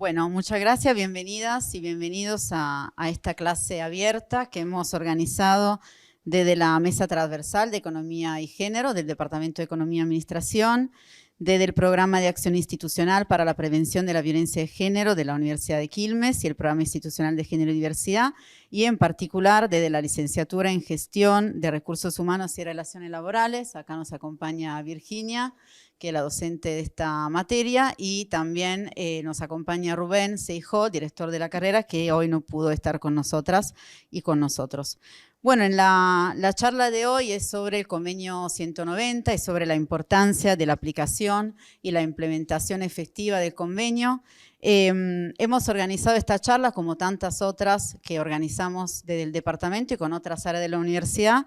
Bueno, muchas gracias, bienvenidas y bienvenidos a esta clase abierta que hemos organizado desde la Mesa Transversal de Economía y Género del Departamento de Economía y Administración, desde el Programa de Acción Institucional para la Prevención de la Violencia de Género de la Universidad de Quilmes y el Programa Institucional de Género y Diversidad, y en particular desde la Licenciatura en Gestión de Recursos Humanos y Relaciones Laborales. Acá nos acompaña Virginia, que es la docente de esta materia, y también nos acompaña Rubén Seijó, director de la carrera, que hoy no pudo estar con nosotras y con nosotros. Bueno, en la charla de hoy es sobre el convenio 190, es sobre la importancia de la aplicación y la implementación efectiva del convenio. Hemos organizado esta charla, como tantas otras que organizamos desde el departamento y con otras áreas de la universidad,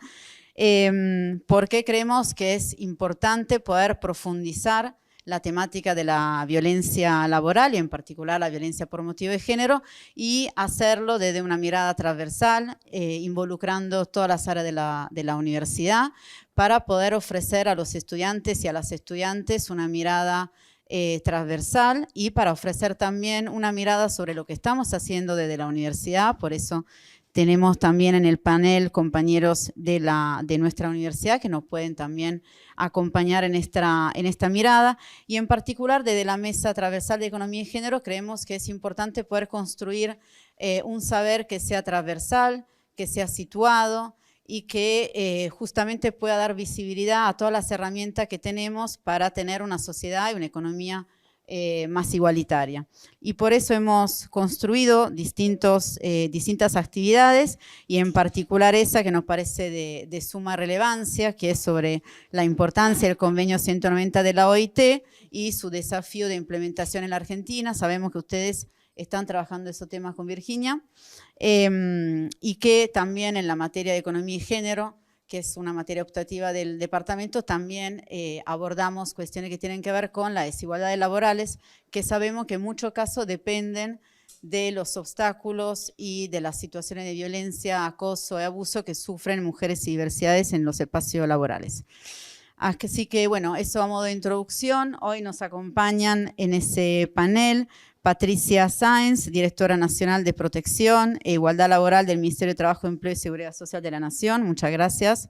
porque creemos que es importante poder profundizar la temática de la violencia laboral y en particular la violencia por motivo de género, y hacerlo desde una mirada transversal, involucrando todas las áreas de la universidad, para poder ofrecer a los estudiantes y a las estudiantes una mirada transversal, y para ofrecer también una mirada sobre lo que estamos haciendo desde la universidad. Por eso tenemos también en el panel compañeros de nuestra universidad que nos pueden también acompañar en esta mirada. Y en particular desde la Mesa Transversal de Economía y Género creemos que es importante poder construir un saber que sea transversal, que sea situado y que justamente pueda dar visibilidad a todas las herramientas que tenemos para tener una sociedad y una economía más igualitaria. Y por eso hemos construido distintas actividades, y en particular esa que nos parece de suma relevancia, que es sobre la importancia del convenio 190 de la OIT y su desafío de implementación en la Argentina. Sabemos que ustedes están trabajando esos temas con Virginia, y que también en la materia de economía y género, que es una materia optativa del departamento, también abordamos cuestiones que tienen que ver con las desigualdades laborales, que sabemos que en muchos casos dependen de los obstáculos y de las situaciones de violencia, acoso y abuso que sufren mujeres y diversidades en los espacios laborales. Así que, bueno, eso a modo de introducción. Hoy nos acompañan en ese panel Patricia Sáenz, directora nacional de Protección e Igualdad Laboral del Ministerio de Trabajo, Empleo y Seguridad Social de la Nación. Muchas gracias.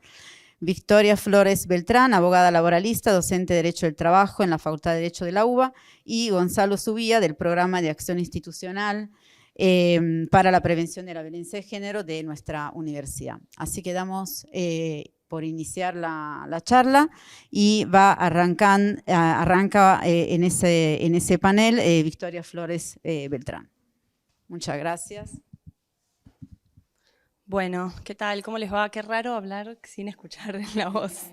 Victoria Flores Beltrán, abogada laboralista, docente de Derecho del Trabajo en la Facultad de Derecho de la UBA, y Gonzalo Subía, del Programa de Acción Institucional para la Prevención de la Violencia de Género de nuestra universidad. Así que damos por iniciar la charla, y arranca en ese panel Victoria Flores Beltrán. Muchas gracias. Bueno, ¿qué tal? ¿Cómo les va? Qué raro hablar sin escuchar la voz.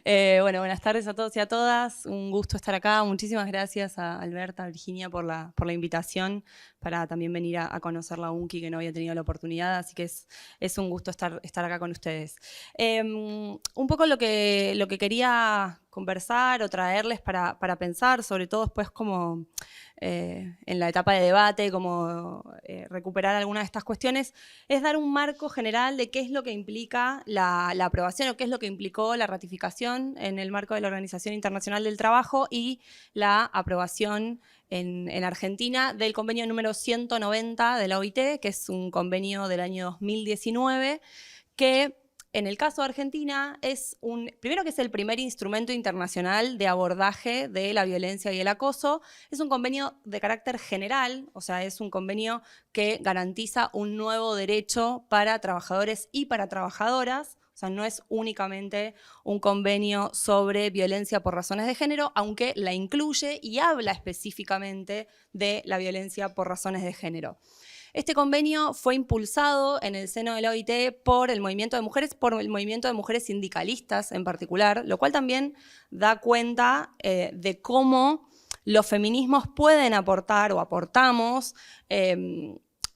Bueno, buenas tardes a todos y a todas. Un gusto estar acá. Muchísimas gracias a Alberta, a Virginia por la invitación, para también venir a conocer la UNCI, que no había tenido la oportunidad, así que es un gusto estar acá con ustedes. Un poco lo que quería conversar o traerles para pensar, sobre todo después como en la etapa de debate, como recuperar algunas de estas cuestiones, es dar un marco general de qué es lo que implica la aprobación o qué es lo que implicó la ratificación en el marco de la Organización Internacional del Trabajo y la aprobación en Argentina del convenio número 190 de la OIT, que es un convenio del año 2019, que en el caso de Argentina primero que es el primer instrumento internacional de abordaje de la violencia y el acoso. Es un convenio de carácter general, o sea, es un convenio que garantiza un nuevo derecho para trabajadores y para trabajadoras. O sea, no es únicamente un convenio sobre violencia por razones de género, aunque la incluye y habla específicamente de la violencia por razones de género. Este convenio fue impulsado en el seno de la OIT por el movimiento de mujeres sindicalistas en particular, lo cual también da cuenta de cómo los feminismos pueden aportar o aportamos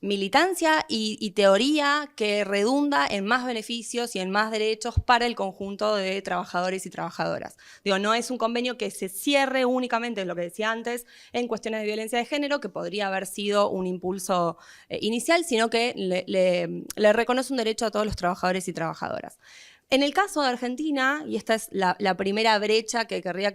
militancia y teoría que redunda en más beneficios y en más derechos para el conjunto de trabajadores y trabajadoras. Digo, no es un convenio que se cierre únicamente, lo que decía antes, en cuestiones de violencia de género, que podría haber sido un impulso inicial, sino que le reconoce un derecho a todos los trabajadores y trabajadoras. En el caso de Argentina, y esta es la primera brecha que querría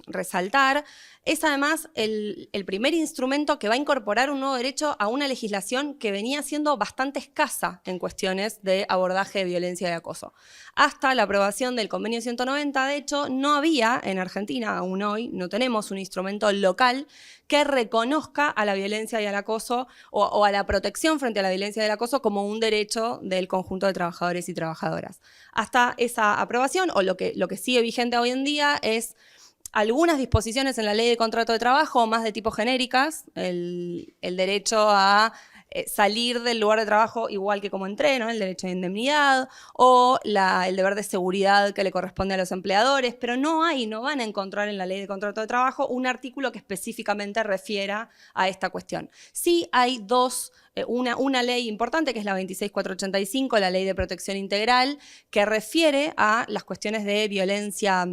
resaltar, es además el primer instrumento que va a incorporar un nuevo derecho a una legislación que venía siendo bastante escasa en cuestiones de abordaje de violencia y acoso. Hasta la aprobación del Convenio 190, de hecho, no había en Argentina, aún hoy, no tenemos un instrumento local que reconozca a la violencia y al acoso o a la protección frente a la violencia y al acoso como un derecho del conjunto de trabajadores y trabajadoras. Hasta esa aprobación, o lo que sigue vigente hoy en día, es algunas disposiciones en la ley de contrato de trabajo, más de tipo genéricas, el derecho a salir del lugar de trabajo igual que como entré, ¿no? El derecho de indemnidad o el deber de seguridad que le corresponde a los empleadores, pero no van a encontrar en la ley de contrato de trabajo un artículo que específicamente refiera a esta cuestión. Sí hay una ley importante, que es la 26485, la Ley de Protección Integral, que refiere a las cuestiones de violencia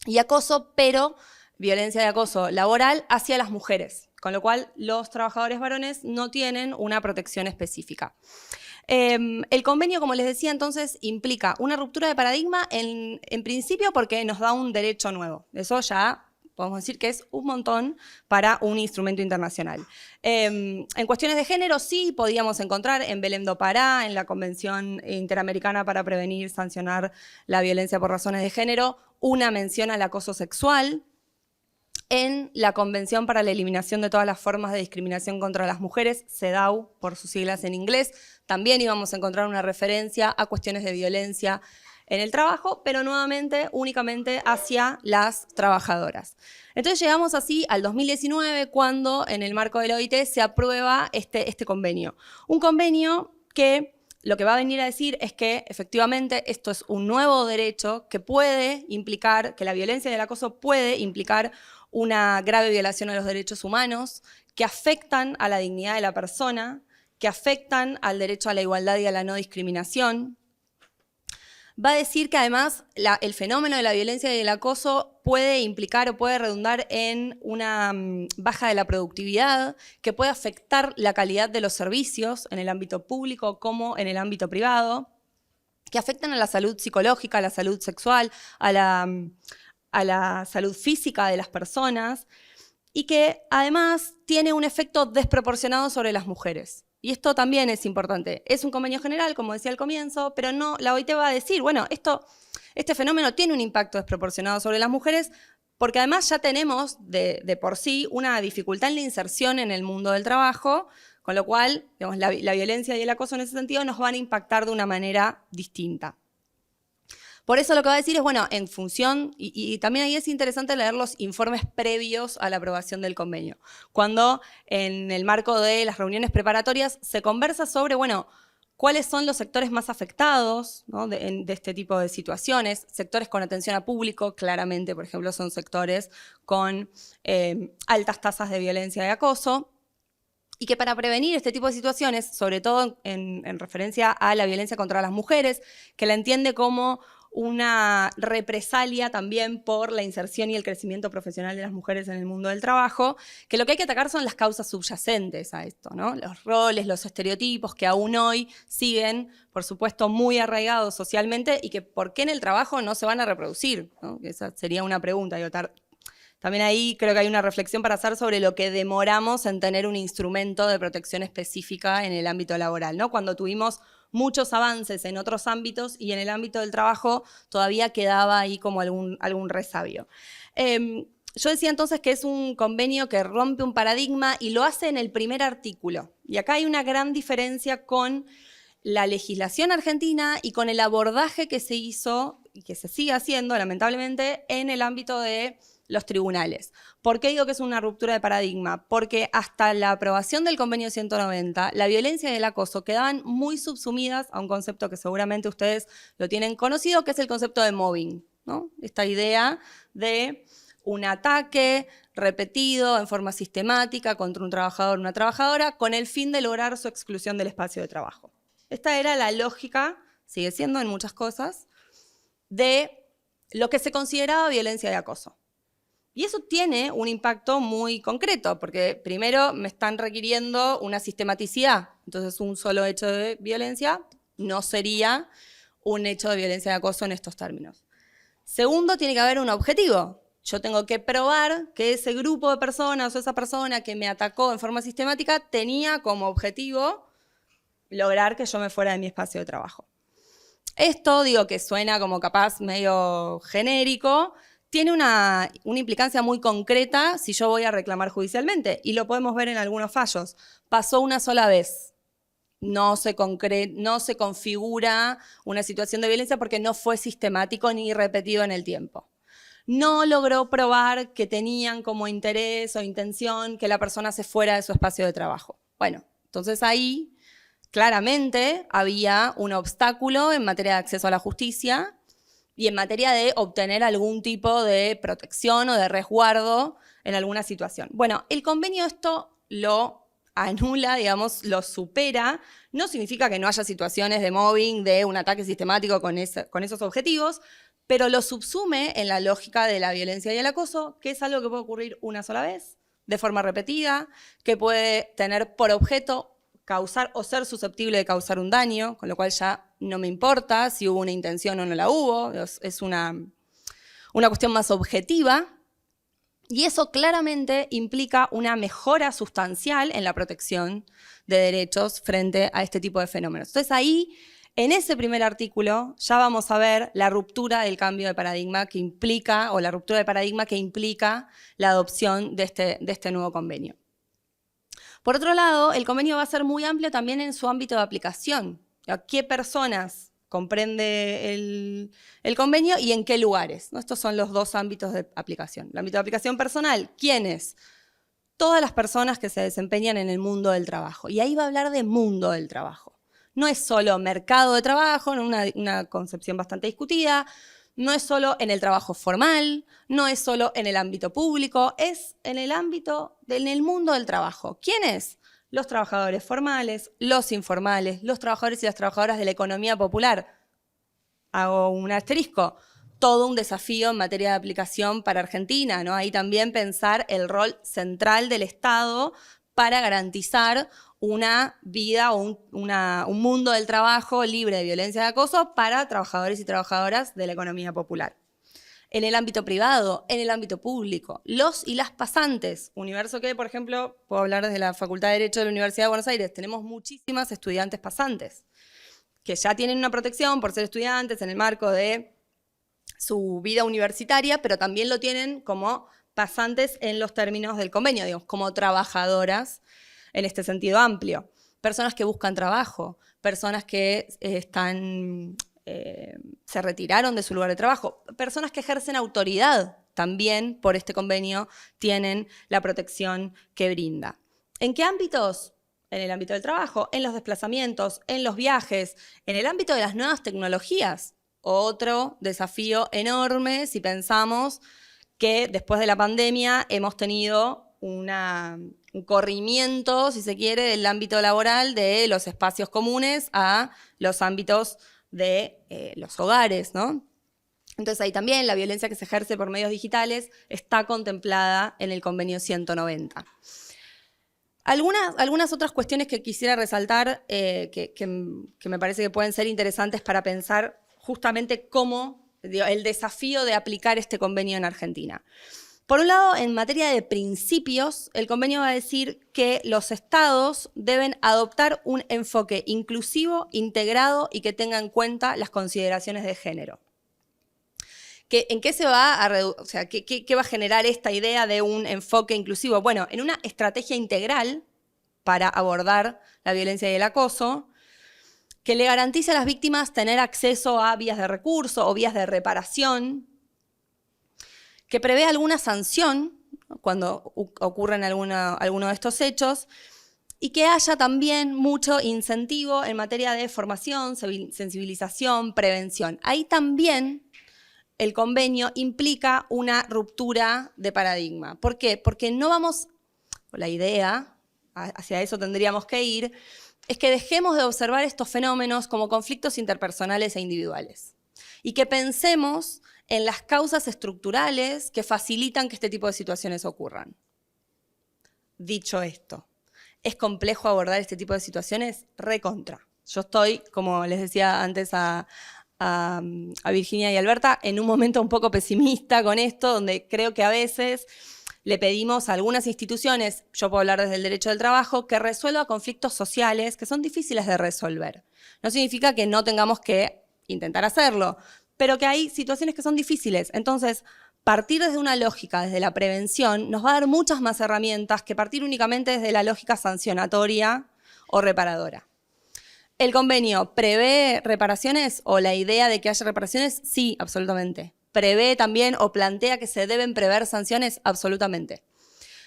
y acoso, pero violencia y acoso laboral hacia las mujeres, con lo cual los trabajadores varones no tienen una protección específica. El convenio, como les decía, entonces implica una ruptura de paradigma en principio porque nos da un derecho nuevo. Eso ya podemos decir que es un montón para un instrumento internacional. En cuestiones de género sí podíamos encontrar en Belém do Pará, en la Convención Interamericana para Prevenir y Sancionar la Violencia por Razones de Género, una mención al acoso sexual. En la Convención para la Eliminación de todas las formas de discriminación contra las mujeres, CEDAW, por sus siglas en inglés, también íbamos a encontrar una referencia a cuestiones de violencia en el trabajo, pero nuevamente únicamente hacia las trabajadoras. Entonces llegamos así al 2019, cuando en el marco de la OIT se aprueba este convenio. Un convenio que lo que va a venir a decir es que efectivamente esto es un nuevo derecho que puede implicar, que la violencia y el acoso puede implicar una grave violación a los derechos humanos, que afectan a la dignidad de la persona, que afectan al derecho a la igualdad y a la no discriminación. Va a decir que además el fenómeno de la violencia y el acoso puede implicar o puede redundar en una baja de la productividad, que puede afectar la calidad de los servicios en el ámbito público como en el ámbito privado, que afectan a la salud psicológica, a la salud sexual, a la salud física de las personas, y que además tiene un efecto desproporcionado sobre las mujeres. Y esto también es importante. Es un convenio general, como decía al comienzo, pero no, la OIT va a decir, bueno, este fenómeno tiene un impacto desproporcionado sobre las mujeres, porque además ya tenemos de por sí una dificultad en la inserción en el mundo del trabajo, con lo cual, digamos, la violencia y el acoso en ese sentido nos van a impactar de una manera distinta. Por eso lo que va a decir es, bueno, en función, y también ahí es interesante leer los informes previos a la aprobación del convenio, cuando en el marco de las reuniones preparatorias se conversa sobre, bueno, cuáles son los sectores más afectados, ¿no? de este tipo de situaciones. Sectores con atención a público, claramente, por ejemplo, son sectores con altas tasas de violencia y acoso, y que para prevenir este tipo de situaciones, sobre todo en referencia a la violencia contra las mujeres, que la entiende como una represalia también por la inserción y el crecimiento profesional de las mujeres en el mundo del trabajo, que lo que hay que atacar son las causas subyacentes a esto, ¿no? Los roles, los estereotipos que aún hoy siguen, por supuesto, muy arraigados socialmente y que ¿por qué en el trabajo no se van a reproducir? ¿No? Esa sería una pregunta. También ahí creo que hay una reflexión para hacer sobre lo que demoramos en tener un instrumento de protección específica en el ámbito laboral, ¿no? Cuando tuvimos muchos avances en otros ámbitos y en el ámbito del trabajo todavía quedaba ahí como algún resabio. Yo decía entonces que es un convenio que rompe un paradigma y lo hace en el primer artículo. Y acá hay una gran diferencia con la legislación argentina y con el abordaje que se hizo y que se sigue haciendo, lamentablemente, en el ámbito de los tribunales. ¿Por qué digo que es una ruptura de paradigma? Porque hasta la aprobación del convenio 190, la violencia y el acoso quedaban muy subsumidas a un concepto que seguramente ustedes lo tienen conocido, que es el concepto de mobbing, ¿no? Esta idea de un ataque repetido en forma sistemática contra un trabajador o una trabajadora con el fin de lograr su exclusión del espacio de trabajo. Esta era la lógica, sigue siendo en muchas cosas, de lo que se consideraba violencia y acoso. Y eso tiene un impacto muy concreto, porque primero me están requiriendo una sistematicidad. Entonces un solo hecho de violencia no sería un hecho de violencia de acoso en estos términos. Segundo, tiene que haber un objetivo. Yo tengo que probar que ese grupo de personas o esa persona que me atacó en forma sistemática tenía como objetivo lograr que yo me fuera de mi espacio de trabajo. Esto, digo, que suena como capaz medio genérico, tiene una implicancia muy concreta si yo voy a reclamar judicialmente, y lo podemos ver en algunos fallos. Pasó una sola vez. No se configura una situación de violencia porque no fue sistemático ni repetido en el tiempo. No logró probar que tenían como interés o intención que la persona se fuera de su espacio de trabajo. Bueno, entonces ahí claramente había un obstáculo en materia de acceso a la justicia y en materia de obtener algún tipo de protección o de resguardo en alguna situación. Bueno, el convenio esto lo anula, digamos, lo supera. No significa que no haya situaciones de mobbing, de un ataque sistemático con esos objetivos, pero lo subsume en la lógica de la violencia y el acoso, que es algo que puede ocurrir una sola vez, de forma repetida, que puede tener por objeto causar o ser susceptible de causar un daño, con lo cual ya no me importa si hubo una intención o no la hubo, es una cuestión más objetiva. Y eso claramente implica una mejora sustancial en la protección de derechos frente a este tipo de fenómenos. Entonces ahí, en ese primer artículo, ya vamos a ver la ruptura del cambio de paradigma que implica, o la ruptura de paradigma que implica la adopción de este nuevo convenio. Por otro lado, el convenio va a ser muy amplio también en su ámbito de aplicación. ¿A qué personas comprende el convenio y en qué lugares? ¿No? Estos son los dos ámbitos de aplicación. El ámbito de aplicación personal, ¿quiénes? Todas las personas que se desempeñan en el mundo del trabajo. Y ahí va a hablar de mundo del trabajo. No es solo mercado de trabajo, una concepción bastante discutida, no es solo en el trabajo formal, no es solo en el ámbito público, es en el mundo del trabajo. ¿Quiénes? Los trabajadores formales, los informales, los trabajadores y las trabajadoras de la economía popular. Hago un asterisco. Todo un desafío en materia de aplicación para Argentina, ¿no? Ahí también pensar el rol central del Estado para garantizar una vida o un mundo del trabajo libre de violencia y de acoso para trabajadores y trabajadoras de la economía popular. En el ámbito privado, en el ámbito público, los y las pasantes, universo que, por ejemplo, puedo hablar desde la Facultad de Derecho de la Universidad de Buenos Aires, tenemos muchísimas estudiantes pasantes que ya tienen una protección por ser estudiantes en el marco de su vida universitaria, pero también lo tienen como pasantes en los términos del convenio, digamos, como trabajadoras en este sentido amplio. Personas que buscan trabajo, personas que se retiraron de su lugar de trabajo, personas que ejercen autoridad también por este convenio tienen la protección que brinda. ¿En qué ámbitos? En el ámbito del trabajo, en los desplazamientos, en los viajes, en el ámbito de las nuevas tecnologías. Otro desafío enorme si pensamos que después de la pandemia hemos tenido un corrimiento, si se quiere, del ámbito laboral de los espacios comunes a los ámbitos de los hogares, ¿no? Entonces ahí también la violencia que se ejerce por medios digitales está contemplada en el convenio 190. Algunas otras cuestiones que quisiera resaltar que me parece que pueden ser interesantes para pensar justamente cómo el desafío de aplicar este convenio en Argentina. Por un lado, en materia de principios, el convenio va a decir que los estados deben adoptar un enfoque inclusivo, integrado y que tenga en cuenta las consideraciones de género. ¿En qué se va a qué va a generar esta idea de un enfoque inclusivo? Bueno, en una estrategia integral para abordar la violencia y el acoso, que le garantice a las víctimas tener acceso a vías de recurso o vías de reparación, que prevé alguna sanción cuando ocurren alguno de estos hechos, y que haya también mucho incentivo en materia de formación, sensibilización, prevención. Ahí también el convenio implica una ruptura de paradigma. ¿Por qué? Porque no vamos, la idea, hacia eso tendríamos que ir, es que dejemos de observar estos fenómenos como conflictos interpersonales e individuales y que pensemos en las causas estructurales que facilitan que este tipo de situaciones ocurran. Dicho esto, ¿es complejo abordar este tipo de situaciones? Recontra. Yo estoy, como les decía antes a a Virginia y Alberta en un momento un poco pesimista con esto, donde creo que a veces le pedimos a algunas instituciones, yo puedo hablar desde el derecho del trabajo, que resuelva conflictos sociales que son difíciles de resolver. No significa que no tengamos que intentar hacerlo, pero que hay situaciones que son difíciles. Entonces, partir desde una lógica, desde la prevención, nos va a dar muchas más herramientas que partir únicamente desde la lógica sancionatoria o reparadora. ¿El convenio prevé reparaciones o la idea de que haya reparaciones? Sí, absolutamente. ¿Prevé también o plantea que se deben prever sanciones? Absolutamente.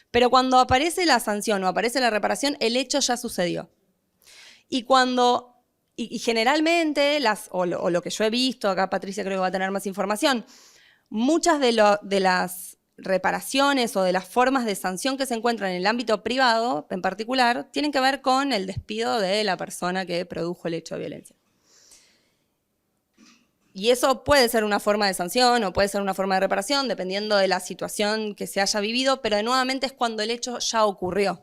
Pero cuando aparece la sanción o aparece la reparación, el hecho ya sucedió. Y generalmente, lo que yo he visto, acá Patricia creo que va a tener más información, muchas de las reparaciones o de las formas de sanción que se encuentran en el ámbito privado, en particular, tienen que ver con el despido de la persona que produjo el hecho de violencia. Y eso puede ser una forma de sanción o puede ser una forma de reparación, dependiendo de la situación que se haya vivido, pero nuevamente es cuando el hecho ya ocurrió.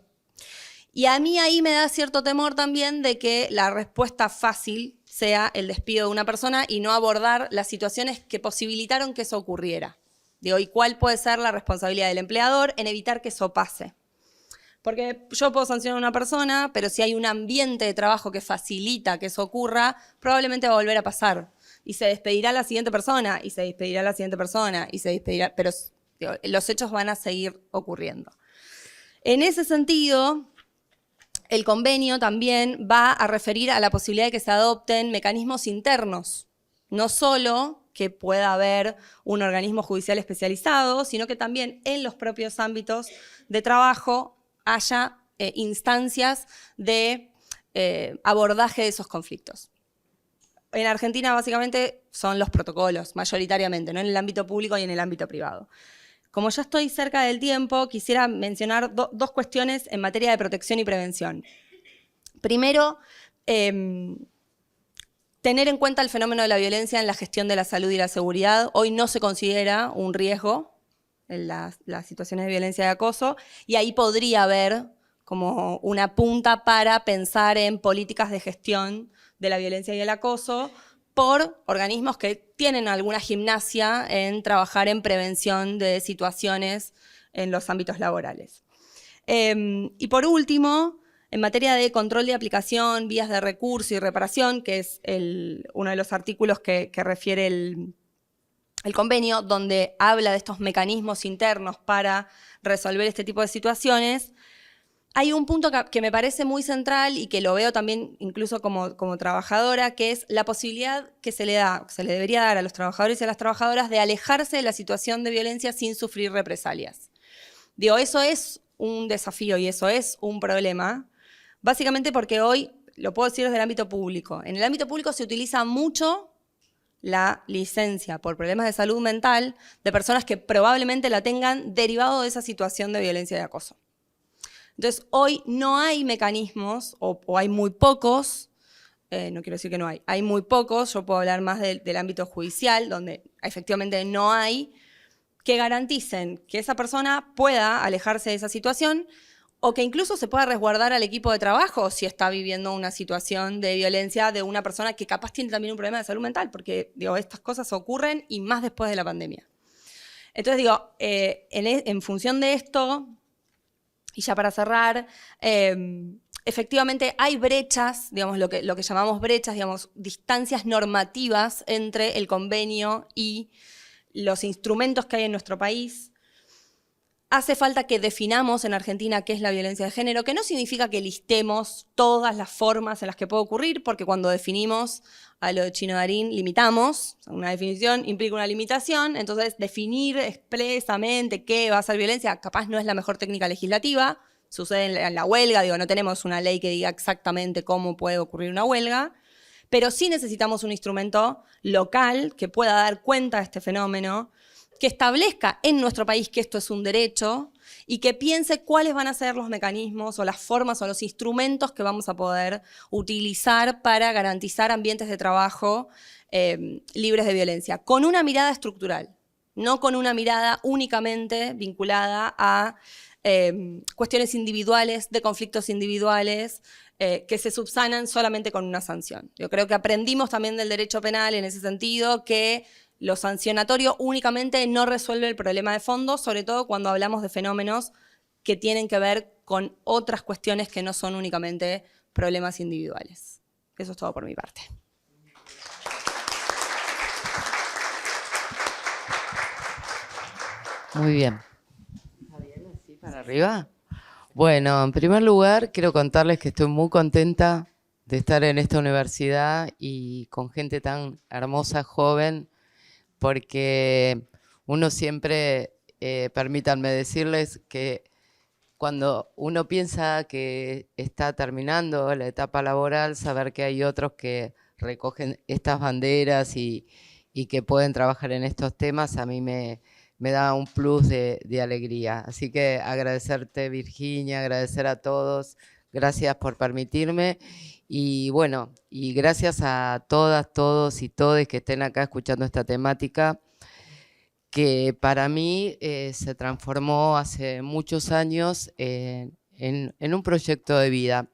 Y a mí ahí me da cierto temor también de que la respuesta fácil sea el despido de una persona y no abordar las situaciones que posibilitaron que eso ocurriera. Digo, ¿y cuál puede ser la responsabilidad del empleador en evitar que eso pase? Porque yo puedo sancionar a una persona, pero si hay un ambiente de trabajo que facilita que eso ocurra, probablemente va a volver a pasar. Y se despedirá a la siguiente persona, y se despedirá a la siguiente persona, y se despedirá, pero digo, los hechos van a seguir ocurriendo. En ese sentido, el convenio también va a referir a la posibilidad de que se adopten mecanismos internos, no solo que pueda haber un organismo judicial especializado, sino que también en los propios ámbitos de trabajo haya instancias de abordaje de esos conflictos. En Argentina básicamente son los protocolos, mayoritariamente, ¿no? En el ámbito público y en el ámbito privado. Como ya estoy cerca del tiempo, quisiera mencionar dos cuestiones en materia de protección y prevención. Primero, tener en cuenta el fenómeno de la violencia en la gestión de la salud y la seguridad. Hoy no se considera un riesgo en las situaciones de violencia y de acoso, y ahí podría haber como una punta para pensar en políticas de gestión de la violencia y el acoso por organismos que tienen alguna gimnasia en trabajar en prevención de situaciones en los ámbitos laborales. Y por último, en materia de control de aplicación, vías de recurso y reparación, que es uno de los artículos que refiere el convenio, donde habla de estos mecanismos internos para resolver este tipo de situaciones, hay un punto que me parece muy central y que lo veo también incluso como trabajadora, que es la posibilidad que se le debería dar a los trabajadores y a las trabajadoras de alejarse de la situación de violencia sin sufrir represalias. Digo, eso es un desafío y eso es un problema, básicamente porque hoy, lo puedo decir desde el ámbito público, en el ámbito público se utiliza mucho la licencia por problemas de salud mental de personas que probablemente la tengan derivado de esa situación de violencia y de acoso. Entonces, hoy no hay mecanismos, o hay muy pocos, no quiero decir que no hay muy pocos, yo puedo hablar más del ámbito judicial, donde efectivamente no hay, que garanticen que esa persona pueda alejarse de esa situación o que incluso se pueda resguardar al equipo de trabajo si está viviendo una situación de violencia de una persona que capaz tiene también un problema de salud mental, porque digo, estas cosas ocurren y más después de la pandemia. Entonces digo, en función de esto, y ya para cerrar, efectivamente hay brechas, digamos, lo que llamamos brechas, digamos, distancias normativas entre el convenio y los instrumentos que hay en nuestro país. Hace falta que definamos en Argentina qué es la violencia de género, que no significa que listemos todas las formas en las que puede ocurrir, porque cuando definimos a lo de Chino Darín, limitamos. Una definición implica una limitación, entonces definir expresamente qué va a ser violencia capaz no es la mejor técnica legislativa. Sucede en la huelga, digo, no tenemos una ley que diga exactamente cómo puede ocurrir una huelga, pero sí necesitamos un instrumento local que pueda dar cuenta de este fenómeno, que establezca en nuestro país que esto es un derecho y que piense cuáles van a ser los mecanismos o las formas o los instrumentos que vamos a poder utilizar para garantizar ambientes de trabajo libres de violencia, con una mirada estructural. no con una mirada únicamente vinculada a cuestiones individuales, de conflictos individuales, que se subsanan solamente con una sanción. Yo creo que aprendimos también del derecho penal en ese sentido que lo sancionatorio únicamente no resuelve el problema de fondo, sobre todo cuando hablamos de fenómenos que tienen que ver con otras cuestiones que no son únicamente problemas individuales. Eso es todo por mi parte. Muy bien. ¿Está bien así para arriba? Bueno, en primer lugar, quiero contarles que estoy muy contenta de estar en esta universidad y con gente tan hermosa, joven, porque uno siempre, permítanme decirles que cuando uno piensa que está terminando la etapa laboral, saber que hay otros que recogen estas banderas y que pueden trabajar en estos temas, a mí me da un plus de alegría. Así que agradecerte, Virginia, agradecer a todos, gracias por permitirme. Y bueno, y gracias a todas, todos y todes que estén acá escuchando esta temática, que para mí se transformó hace muchos años en un proyecto de vida.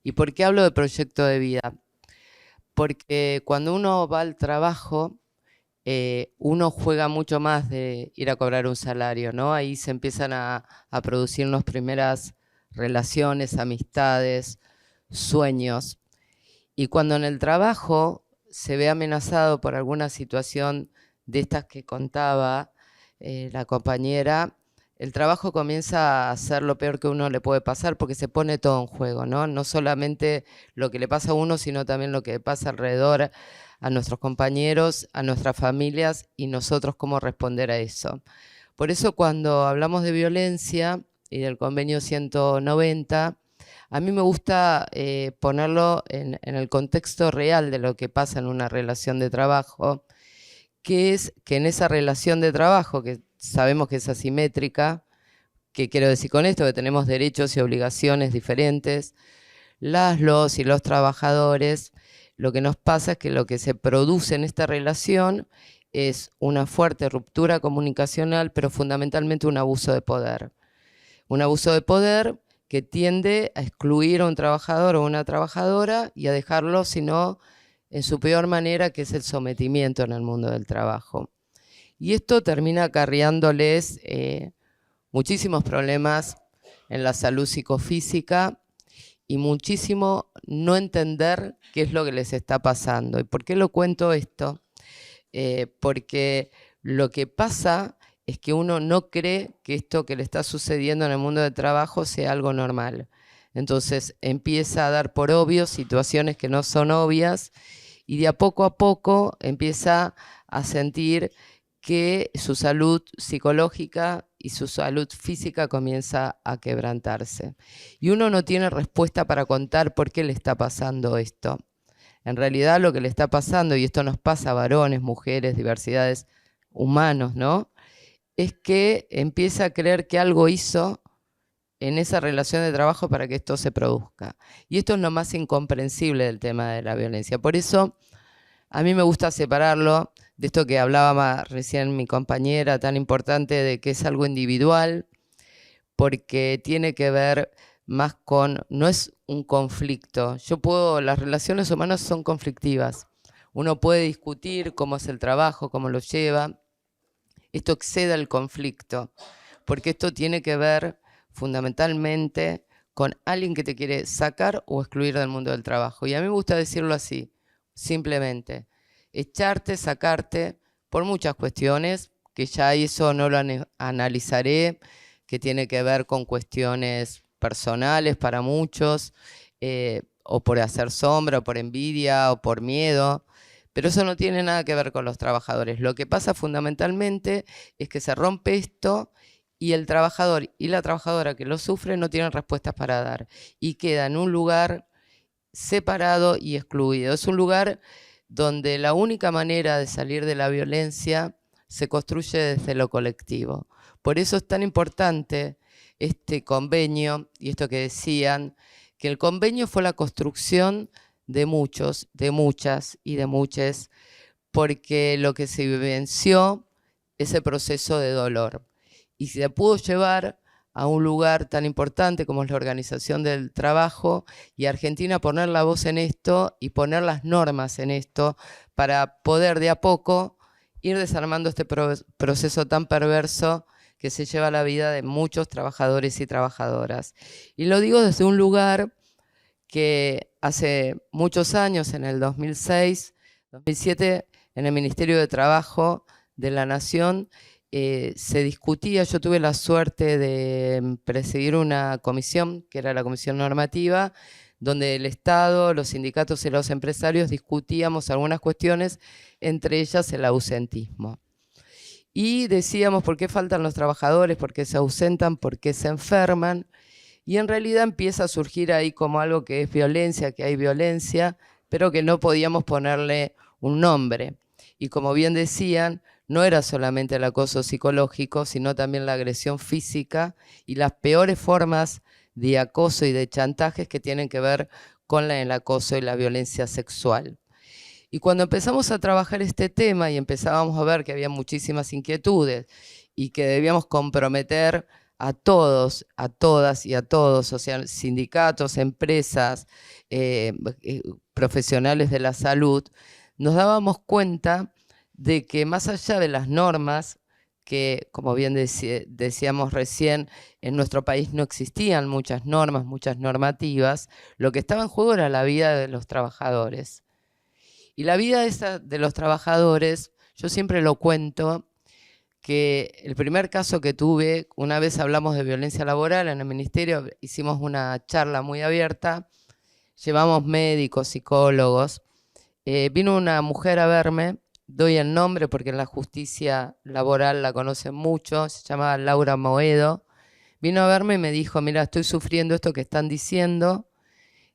¿Y por qué hablo de proyecto de vida? Porque cuando uno va al trabajo, uno juega mucho más de ir a cobrar un salario, ¿no? Ahí se empiezan a producir las primeras relaciones, amistades, sueños. Y cuando en el trabajo se ve amenazado por alguna situación de estas que contaba la compañera, el trabajo comienza a ser lo peor que uno le puede pasar porque se pone todo en juego, ¿no? No solamente lo que le pasa a uno, sino también lo que le pasa alrededor a nuestros compañeros, a nuestras familias y nosotros cómo responder a eso. Por eso cuando hablamos de violencia y del convenio 190, a mí me gusta ponerlo en el contexto real de lo que pasa en una relación de trabajo, que es que en esa relación de trabajo, que sabemos que es asimétrica, ¿qué quiero decir con esto? Que tenemos derechos y obligaciones diferentes, los y los trabajadores, lo que nos pasa es que lo que se produce en esta relación es una fuerte ruptura comunicacional, pero fundamentalmente un abuso de poder. Un abuso de poder que tiende a excluir a un trabajador o una trabajadora y a dejarlo, sino en su peor manera, que es el sometimiento en el mundo del trabajo. Y esto termina acarreándoles muchísimos problemas en la salud psicofísica y muchísimo no entender qué es lo que les está pasando. ¿Y por qué lo cuento esto? Porque lo que pasa es que uno no cree que esto que le está sucediendo en el mundo del trabajo sea algo normal. Entonces empieza a dar por obvio situaciones que no son obvias y de a poco empieza a sentir que su salud psicológica y su salud física comienza a quebrantarse. Y uno no tiene respuesta para contar por qué le está pasando esto. En realidad lo que le está pasando, y esto nos pasa a varones, mujeres, diversidades, humanos, ¿no? Es que empieza a creer que algo hizo en esa relación de trabajo para que esto se produzca. Y esto es lo más incomprensible del tema de la violencia. Por eso a mí me gusta separarlo de esto que hablaba recién mi compañera, tan importante, de que es algo individual, porque tiene que ver más con, no es un conflicto. Las relaciones humanas son conflictivas. Uno puede discutir cómo es el trabajo, cómo lo lleva. Esto excede el conflicto, porque esto tiene que ver fundamentalmente con alguien que te quiere sacar o excluir del mundo del trabajo. Y a mí me gusta decirlo así, simplemente, echarte, sacarte, por muchas cuestiones, que ya eso no lo analizaré, que tiene que ver con cuestiones personales para muchos, o por hacer sombra, o por envidia, o por miedo, pero eso no tiene nada que ver con los trabajadores. Lo que pasa fundamentalmente es que se rompe esto y el trabajador y la trabajadora que lo sufre no tienen respuestas para dar y queda en un lugar separado y excluido. Es un lugar donde la única manera de salir de la violencia se construye desde lo colectivo. Por eso es tan importante este convenio y esto que decían, que el convenio fue la construcción de muchos, de muchas y de muchas, porque lo que se vivenció ese proceso de dolor. Y se pudo llevar a un lugar tan importante como es la Organización del Trabajo, y Argentina poner la voz en esto y poner las normas en esto para poder de a poco ir desarmando este proceso tan perverso que se lleva la vida de muchos trabajadores y trabajadoras. Y lo digo desde un lugar que hace muchos años, en el 2006, 2007, en el Ministerio de Trabajo de la Nación, se discutía. Yo tuve la suerte de presidir una comisión, que era la comisión normativa, donde el Estado, los sindicatos y los empresarios discutíamos algunas cuestiones, entre ellas el ausentismo. Y decíamos por qué faltan los trabajadores, por qué se ausentan, por qué se enferman. Y en realidad empieza a surgir ahí como algo que es violencia, que hay violencia, pero que no podíamos ponerle un nombre. Y como bien decían, no era solamente el acoso psicológico, sino también la agresión física y las peores formas de acoso y de chantajes que tienen que ver con el acoso y la violencia sexual. Y cuando empezamos a trabajar este tema y empezábamos a ver que había muchísimas inquietudes y que debíamos comprometer a todos, a todas y a todos, o sea, sindicatos, empresas, profesionales de la salud, nos dábamos cuenta de que más allá de las normas, que como bien decíamos recién, en nuestro país no existían muchas normas, muchas normativas, lo que estaba en juego era la vida de los trabajadores. Y la vida de los trabajadores, yo siempre lo cuento, que el primer caso que tuve, una vez hablamos de violencia laboral en el ministerio, hicimos una charla muy abierta, llevamos médicos, psicólogos, vino una mujer a verme, doy el nombre porque en la justicia laboral la conocen mucho, se llamaba Laura Moedo, vino a verme y me dijo, mira, estoy sufriendo esto que están diciendo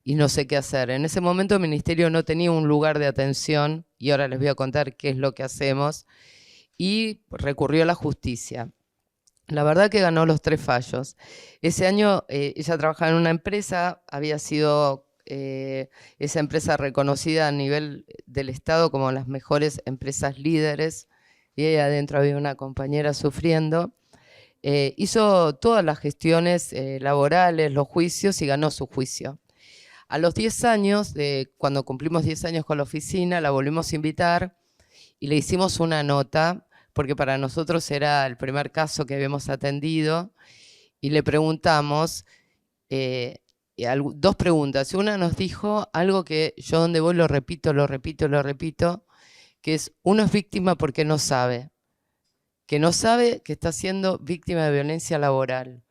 y no sé qué hacer. En ese momento el ministerio no tenía un lugar de atención, y ahora les voy a contar qué es lo que hacemos, y recurrió a la justicia. La verdad que ganó los 3 fallos. Ese año ella trabajaba en una empresa, había sido esa empresa reconocida a nivel del Estado como las mejores empresas líderes, y ahí adentro había una compañera sufriendo. Hizo todas las gestiones laborales, los juicios, y ganó su juicio. A los 10 años, cuando cumplimos 10 años con la oficina, la volvimos a invitar y le hicimos una nota, porque para nosotros era el primer caso que habíamos atendido, y le preguntamos 2 preguntas. Una nos dijo algo que yo donde voy lo repito, que es: uno es víctima porque no sabe, que no sabe que está siendo víctima de violencia laboral,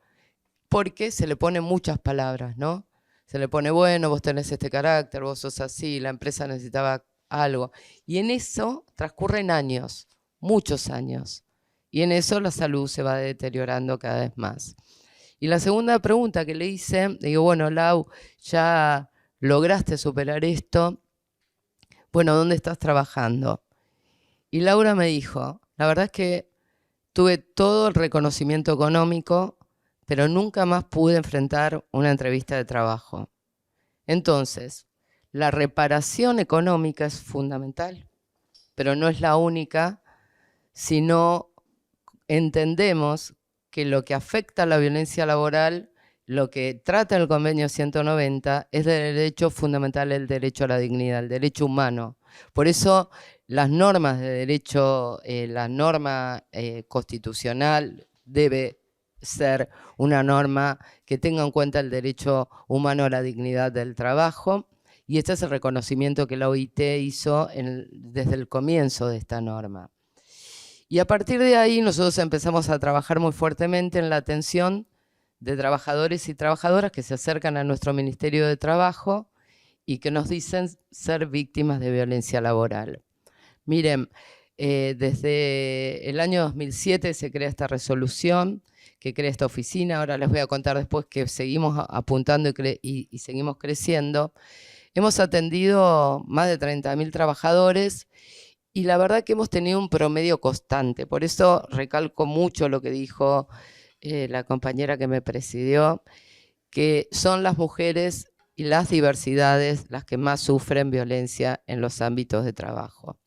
porque se le ponen muchas palabras, ¿no? Se le pone, bueno, vos tenés este carácter, vos sos así, la empresa necesitaba algo. Y en eso transcurren años, muchos años. Y en eso la salud se va deteriorando cada vez más. Y la segunda pregunta que le hice, le digo, bueno, Lau, ya lograste superar esto, bueno, ¿dónde estás trabajando? Y Laura me dijo, la verdad es que tuve todo el reconocimiento económico, pero nunca más pude enfrentar una entrevista de trabajo. Entonces, la reparación económica es fundamental, pero no es la única, sino entendemos que lo que afecta a la violencia laboral, lo que trata el convenio 190, es el derecho fundamental, el derecho a la dignidad, el derecho humano. Por eso las normas de derecho, la norma constitucional debe ser una norma que tenga en cuenta el derecho humano a la dignidad del trabajo, y este es el reconocimiento que la OIT hizo desde el comienzo de esta norma. Y a partir de ahí nosotros empezamos a trabajar muy fuertemente en la atención de trabajadores y trabajadoras que se acercan a nuestro Ministerio de Trabajo y que nos dicen ser víctimas de violencia laboral. Miren, desde el año 2007 se crea esta resolución, que crea esta oficina. Ahora les voy a contar después que seguimos apuntando y seguimos creciendo. Hemos atendido más de 30.000 trabajadores y la verdad que hemos tenido un promedio constante. Por eso recalco mucho lo que dijo la compañera que me presidió, que son las mujeres y las diversidades las que más sufren violencia en los ámbitos de trabajo.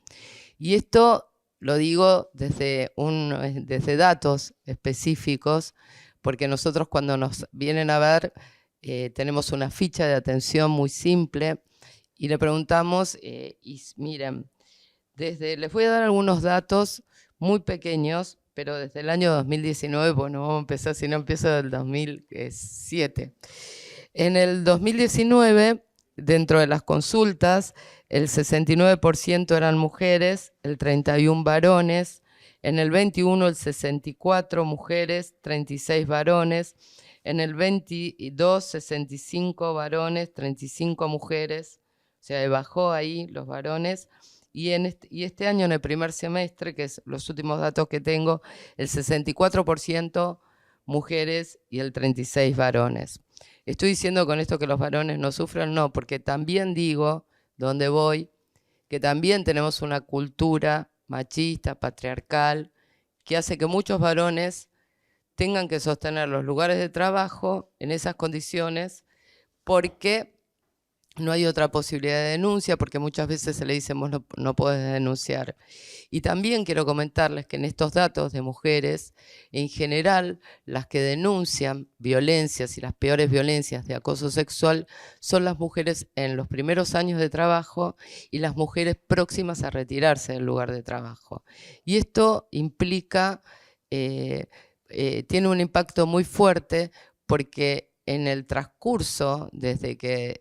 Y esto lo digo desde datos específicos, porque nosotros cuando nos vienen a ver tenemos una ficha de atención muy simple y le preguntamos, y miren, les voy a dar algunos datos muy pequeños, pero desde el año 2019, bueno, vamos a empezar, si no empiezo del 2007. En el 2019, dentro de las consultas, el 69% eran mujeres, el 31% varones. En el 21, el 64% mujeres, 36% varones. En el 22, 65 varones, 35 mujeres. O sea, bajó ahí los varones. Y este año, en el primer semestre, que es los últimos datos que tengo, el 64% mujeres y el 36% varones. ¿Estoy diciendo con esto que los varones no sufren? No, porque también digo, donde voy, que también tenemos una cultura machista, patriarcal, que hace que muchos varones tengan que sostener los lugares de trabajo en esas condiciones porque no hay otra posibilidad de denuncia, porque muchas veces se le dice vos no podés denunciar. Y también quiero comentarles que en estos datos de mujeres, en general, las que denuncian violencias y las peores violencias de acoso sexual son las mujeres en los primeros años de trabajo y las mujeres próximas a retirarse del lugar de trabajo. Y esto implica, tiene un impacto muy fuerte porque en el transcurso, desde que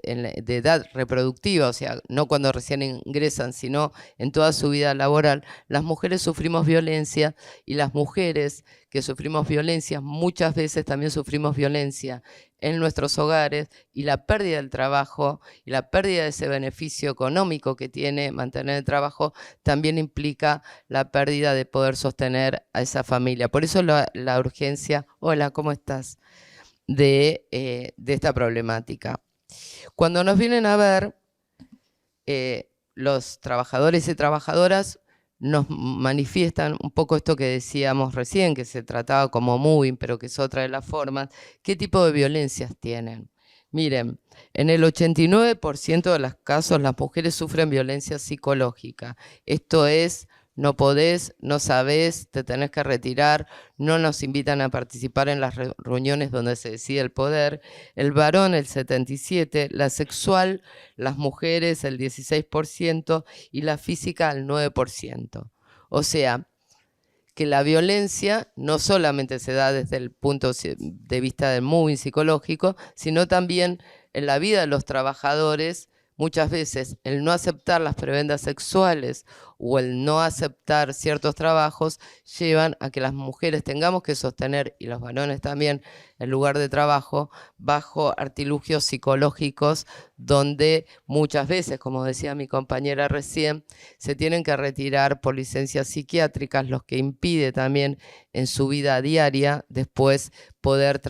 de edad reproductiva, o sea, no cuando recién ingresan, sino en toda su vida laboral, las mujeres sufrimos violencia y las mujeres que sufrimos violencia muchas veces también sufrimos violencia en nuestros hogares y la pérdida del trabajo y la pérdida de ese beneficio económico que tiene mantener el trabajo también implica la pérdida de poder sostener a esa familia. Por eso la urgencia, hola, ¿cómo estás?, de esta problemática. Cuando nos vienen a ver, los trabajadores y trabajadoras nos manifiestan un poco esto que decíamos recién, que se trataba como moving, pero que es otra de las formas. ¿Qué tipo de violencias tienen? Miren, en el 89% de los casos las mujeres sufren violencia psicológica. Esto es, no podés, no sabés, te tenés que retirar, no nos invitan a participar en las reuniones donde se decide el poder. El varón, el 77%, la sexual, las mujeres, el 16% y la física, el 9%. O sea, que la violencia no solamente se da desde el punto de vista del moving psicológico, sino también en la vida de los trabajadores. Muchas veces el no aceptar las prebendas sexuales o el no aceptar ciertos trabajos llevan a que las mujeres tengamos que sostener, y los varones también, el lugar de trabajo bajo artilugios psicológicos donde muchas veces, como decía mi compañera recién, se tienen que retirar por licencias psiquiátricas, lo que impide también en su vida diaria después poder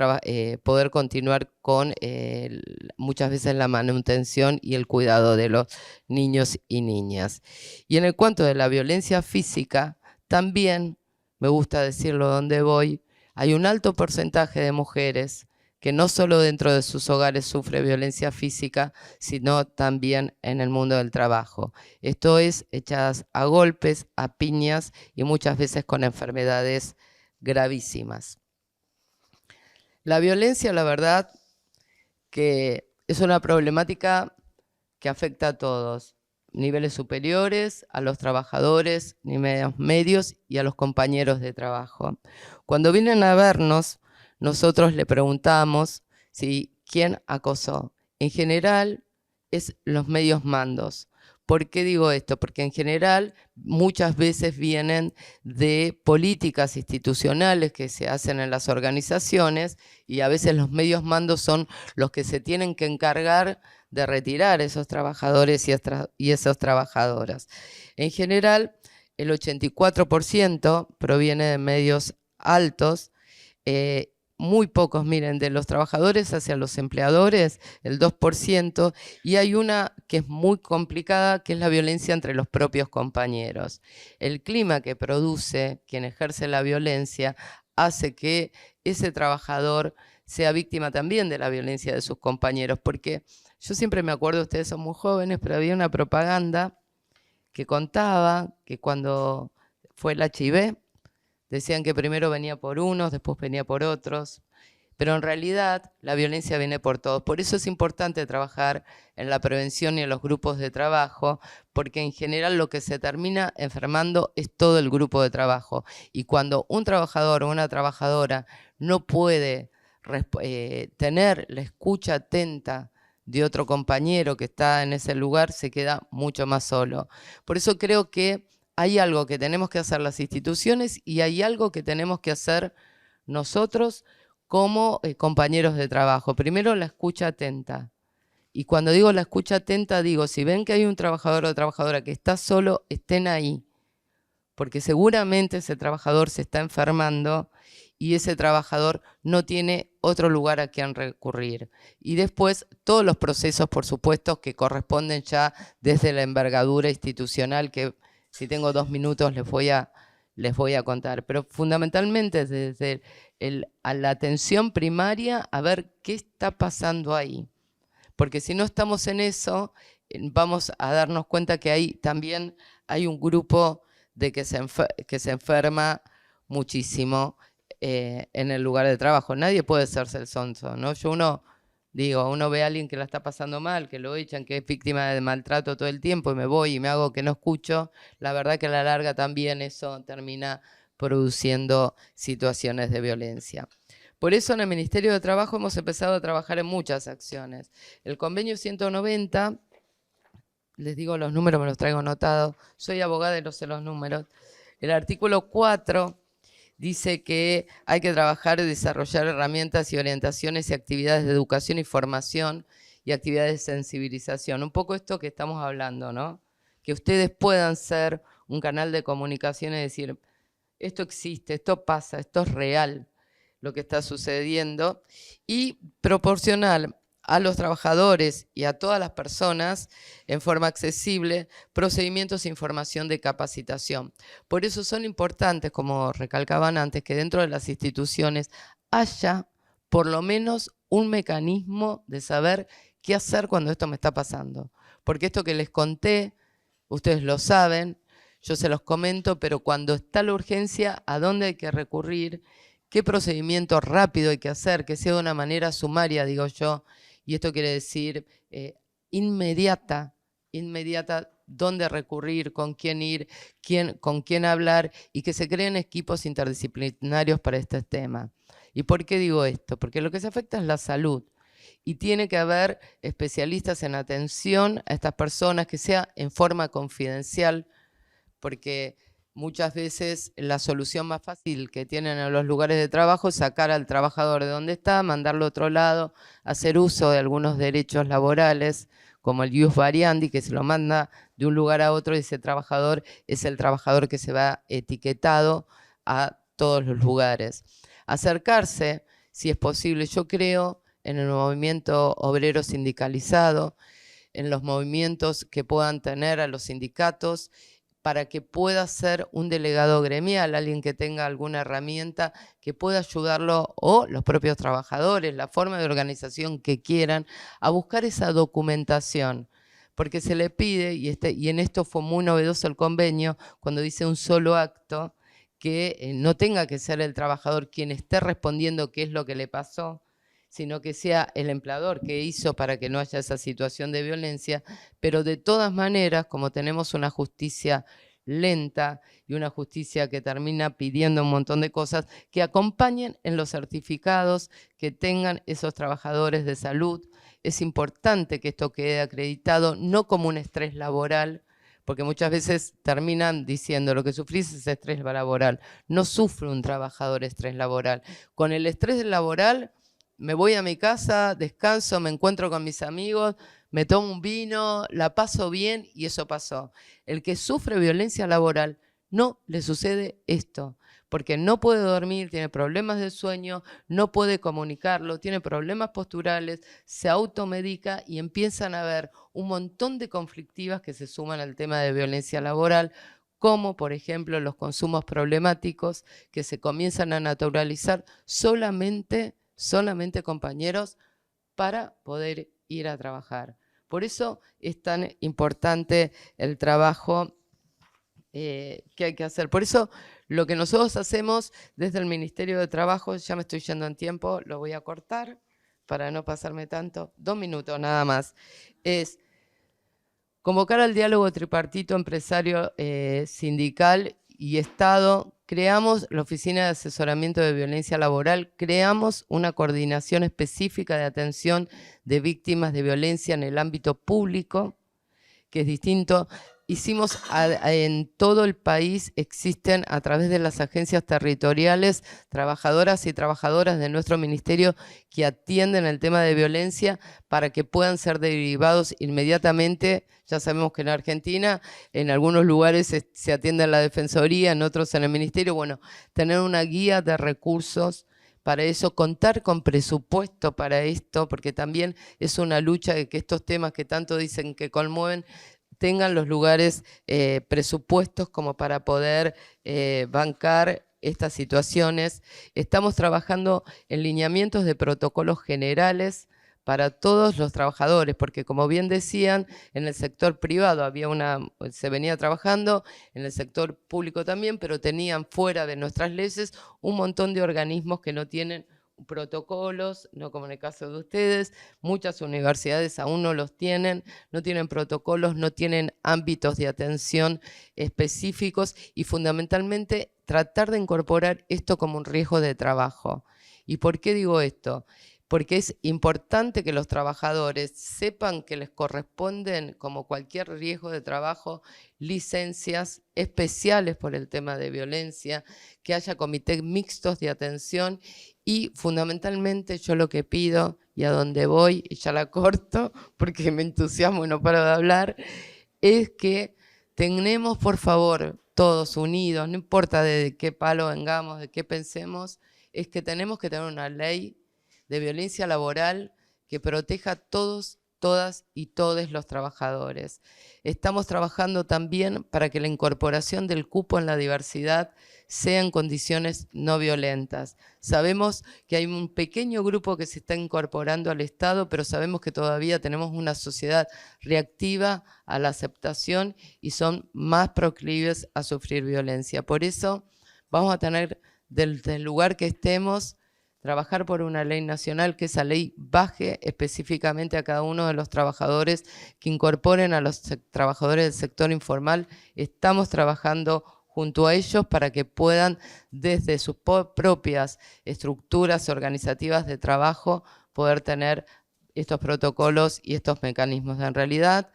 continuar con muchas veces la manutención y el cuidado de los niños y niñas. Y en el cuanto de la violencia física, también, me gusta decirlo donde voy, hay un alto porcentaje de mujeres que no solo dentro de sus hogares sufre violencia física, sino también en el mundo del trabajo. Esto es, echadas a golpes, a piñas y muchas veces con enfermedades gravísimas. La violencia, la verdad, que es una problemática que afecta a todos, niveles superiores, a los trabajadores, niveles medios y a los compañeros de trabajo. Cuando vienen a vernos, nosotros le preguntamos quién acosó. En general, es los medios mandos. ¿Por qué digo esto? Porque en general muchas veces vienen de políticas institucionales que se hacen en las organizaciones y a veces los medios mandos son los que se tienen que encargar de retirar esos trabajadores y esas trabajadoras. En general, el 84% proviene de medios altos, muy pocos, miren, de los trabajadores hacia los empleadores, el 2%, y hay una que es muy complicada, que es la violencia entre los propios compañeros. El clima que produce quien ejerce la violencia hace que ese trabajador sea víctima también de la violencia de sus compañeros, porque yo siempre me acuerdo, ustedes son muy jóvenes, pero había una propaganda que contaba que cuando fue el HIV. Decían que primero venía por unos, después venía por otros. Pero en realidad la violencia viene por todos. Por eso es importante trabajar en la prevención y en los grupos de trabajo, porque en general lo que se termina enfermando es todo el grupo de trabajo. Y cuando un trabajador o una trabajadora no puede tener la escucha atenta de otro compañero que está en ese lugar, se queda mucho más solo. Por eso creo que hay algo que tenemos que hacer las instituciones y hay algo que tenemos que hacer nosotros como compañeros de trabajo. Primero, la escucha atenta. Y cuando digo la escucha atenta, digo, si ven que hay un trabajador o trabajadora que está solo, estén ahí. Porque seguramente ese trabajador se está enfermando y ese trabajador no tiene otro lugar a quien recurrir. Y después, todos los procesos, por supuesto, que corresponden ya desde la envergadura institucional, que si tengo 2 minutos les voy a contar. Pero fundamentalmente desde a la atención primaria, a ver qué está pasando ahí. Porque si no estamos en eso, vamos a darnos cuenta que también hay un grupo de que se enferma muchísimo en el lugar de trabajo. Nadie puede hacerse el sonso, ¿no? Uno ve a alguien que la está pasando mal, que lo echan, que es víctima de maltrato todo el tiempo y me voy y me hago que no escucho. La verdad que a la larga también eso termina produciendo situaciones de violencia. Por eso en el Ministerio de Trabajo hemos empezado a trabajar en muchas acciones. El convenio 190, les digo los números, me los traigo anotados, soy abogada y no sé los números. El artículo 4 dice que hay que trabajar y desarrollar herramientas y orientaciones y actividades de educación y formación y actividades de sensibilización. Un poco esto que estamos hablando, ¿no? Que ustedes puedan ser un canal de comunicación y decir, esto existe, esto pasa, esto es real, lo que está sucediendo, y proporcionar a los trabajadores y a todas las personas en forma accesible procedimientos e información de capacitación. Por eso son importantes, como recalcaban antes, que dentro de las instituciones haya por lo menos un mecanismo de saber qué hacer cuando esto me está pasando. Porque esto que les conté, ustedes lo saben, yo se los comento, pero cuando está la urgencia, ¿a dónde hay que recurrir? ¿Qué procedimiento rápido hay que hacer? Que sea de una manera sumaria, digo yo, y esto quiere decir inmediata, dónde recurrir, con quién ir, con quién hablar, y que se creen equipos interdisciplinarios para este tema. ¿Y por qué digo esto? Porque lo que se afecta es la salud. Y tiene que haber especialistas en atención a estas personas, que sea en forma confidencial, porque muchas veces la solución más fácil que tienen en los lugares de trabajo es sacar al trabajador de donde está, mandarlo a otro lado, hacer uso de algunos derechos laborales, como el ius variandi, que se lo manda de un lugar a otro y ese trabajador es el trabajador que se va etiquetado a todos los lugares. Acercarse, si es posible, yo creo en el movimiento obrero sindicalizado, en los movimientos que puedan tener a los sindicatos, para que pueda ser un delegado gremial, alguien que tenga alguna herramienta que pueda ayudarlo, o los propios trabajadores, la forma de organización que quieran, a buscar esa documentación. Porque se le pide, y en esto fue muy novedoso el convenio, cuando dice un solo acto, que no tenga que ser el trabajador quien esté respondiendo qué es lo que le pasó, sino que sea el empleador que hizo para que no haya esa situación de violencia, pero de todas maneras, como tenemos una justicia lenta y una justicia que termina pidiendo un montón de cosas, que acompañen en los certificados que tengan esos trabajadores de salud. Es importante que esto quede acreditado, no como un estrés laboral, porque muchas veces terminan diciendo lo que sufrís es estrés laboral. No sufre un trabajador estrés laboral. Con el estrés laboral me voy a mi casa, descanso, me encuentro con mis amigos, me tomo un vino, la paso bien y eso pasó. El que sufre violencia laboral no le sucede esto, porque no puede dormir, tiene problemas de sueño, no puede comunicarlo, tiene problemas posturales, se automedica y empiezan a haber un montón de conflictivas que se suman al tema de violencia laboral, como por ejemplo los consumos problemáticos que se comienzan a naturalizar solamente compañeros para poder ir a trabajar. Por eso es tan importante el trabajo qué hay que hacer. Por eso lo que nosotros hacemos desde el Ministerio de Trabajo, ya me estoy yendo en tiempo, lo voy a cortar para no pasarme tanto, 2 minutos nada más, es convocar al diálogo tripartito empresario, sindical y Estado. Creamos la Oficina de Asesoramiento de Violencia Laboral, creamos una coordinación específica de atención de víctimas de violencia en el ámbito público, que es distinto. Hicimos en todo el país, existen a través de las agencias territoriales, trabajadoras y trabajadoras de nuestro ministerio que atienden el tema de violencia para que puedan ser derivados inmediatamente. Ya sabemos que en Argentina, en algunos lugares se atiende en la Defensoría, en otros en el ministerio. Bueno, tener una guía de recursos para eso, contar con presupuesto para esto, porque también es una lucha de que estos temas que tanto dicen que conmueven, tengan los lugares presupuestos como para poder bancar estas situaciones. Estamos trabajando en lineamientos de protocolos generales para todos los trabajadores, porque como bien decían, en el sector privado se venía trabajando, en el sector público también, pero tenían fuera de nuestras leyes un montón de organismos que no tienen protocolos, no como en el caso de ustedes. Muchas universidades aún no los tienen, no tienen protocolos, no tienen ámbitos de atención específicos y fundamentalmente tratar de incorporar esto como un riesgo de trabajo. ¿Y por qué digo esto? Porque es importante que los trabajadores sepan que les corresponden, como cualquier riesgo de trabajo, licencias especiales por el tema de violencia, que haya comités mixtos de atención y fundamentalmente yo lo que pido, y a donde voy, y ya la corto porque me entusiasmo y no paro de hablar, es que tenemos, por favor, todos unidos, no importa de qué palo vengamos, de qué pensemos, es que tenemos que tener una ley de violencia laboral que proteja a todos, todas y todes los trabajadores. Estamos trabajando también para que la incorporación del cupo en la diversidad sea en condiciones no violentas. Sabemos que hay un pequeño grupo que se está incorporando al Estado, pero sabemos que todavía tenemos una sociedad reactiva a la aceptación y son más proclives a sufrir violencia. Por eso vamos a tener, desde el lugar que estemos, trabajar por una ley nacional, que esa ley baje específicamente a cada uno de los trabajadores, que incorporen a los trabajadores del sector informal. Estamos trabajando junto a ellos para que puedan, desde sus propias estructuras organizativas de trabajo, poder tener estos protocolos y estos mecanismos. En realidad,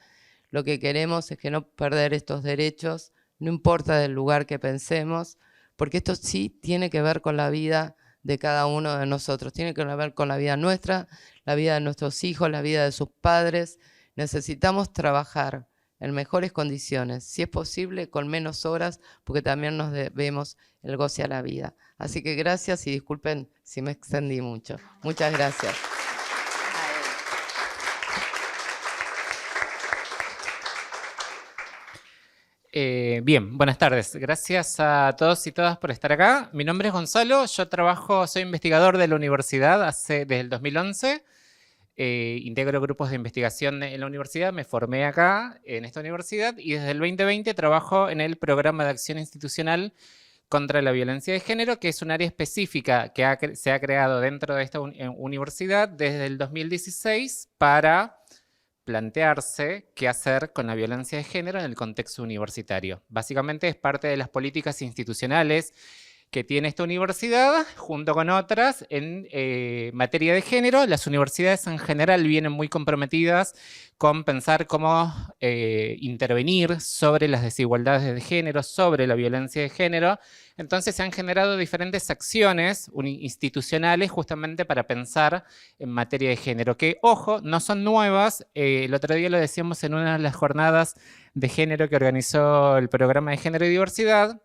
lo que queremos es que no perder estos derechos, no importa del lugar que pensemos, porque esto sí tiene que ver con la vida de cada uno de nosotros, tiene que ver con la vida nuestra, la vida de nuestros hijos, la vida de sus padres. Necesitamos trabajar en mejores condiciones, si es posible con menos horas, porque también nos debemos el goce a la vida. Así que gracias y disculpen si me extendí mucho. Muchas gracias. Bien, buenas tardes. Gracias a todos y todas por estar acá. Mi nombre es Gonzalo, soy investigador de la universidad desde el 2011. Integro grupos de investigación en la universidad, me formé acá en esta universidad y desde el 2020 trabajo en el Programa de Acción Institucional contra la Violencia de Género, que es un área específica que se ha creado dentro de esta universidad desde el 2016 para plantearse qué hacer con la violencia de género en el contexto universitario. Básicamente es parte de las políticas institucionales que tiene esta universidad, junto con otras, en materia de género. Las universidades en general vienen muy comprometidas con pensar cómo intervenir sobre las desigualdades de género, sobre la violencia de género. Entonces se han generado diferentes acciones institucionales justamente para pensar en materia de género, que, ojo, no son nuevas. El otro día lo decíamos en una de las jornadas de género que organizó el Programa de Género y Diversidad,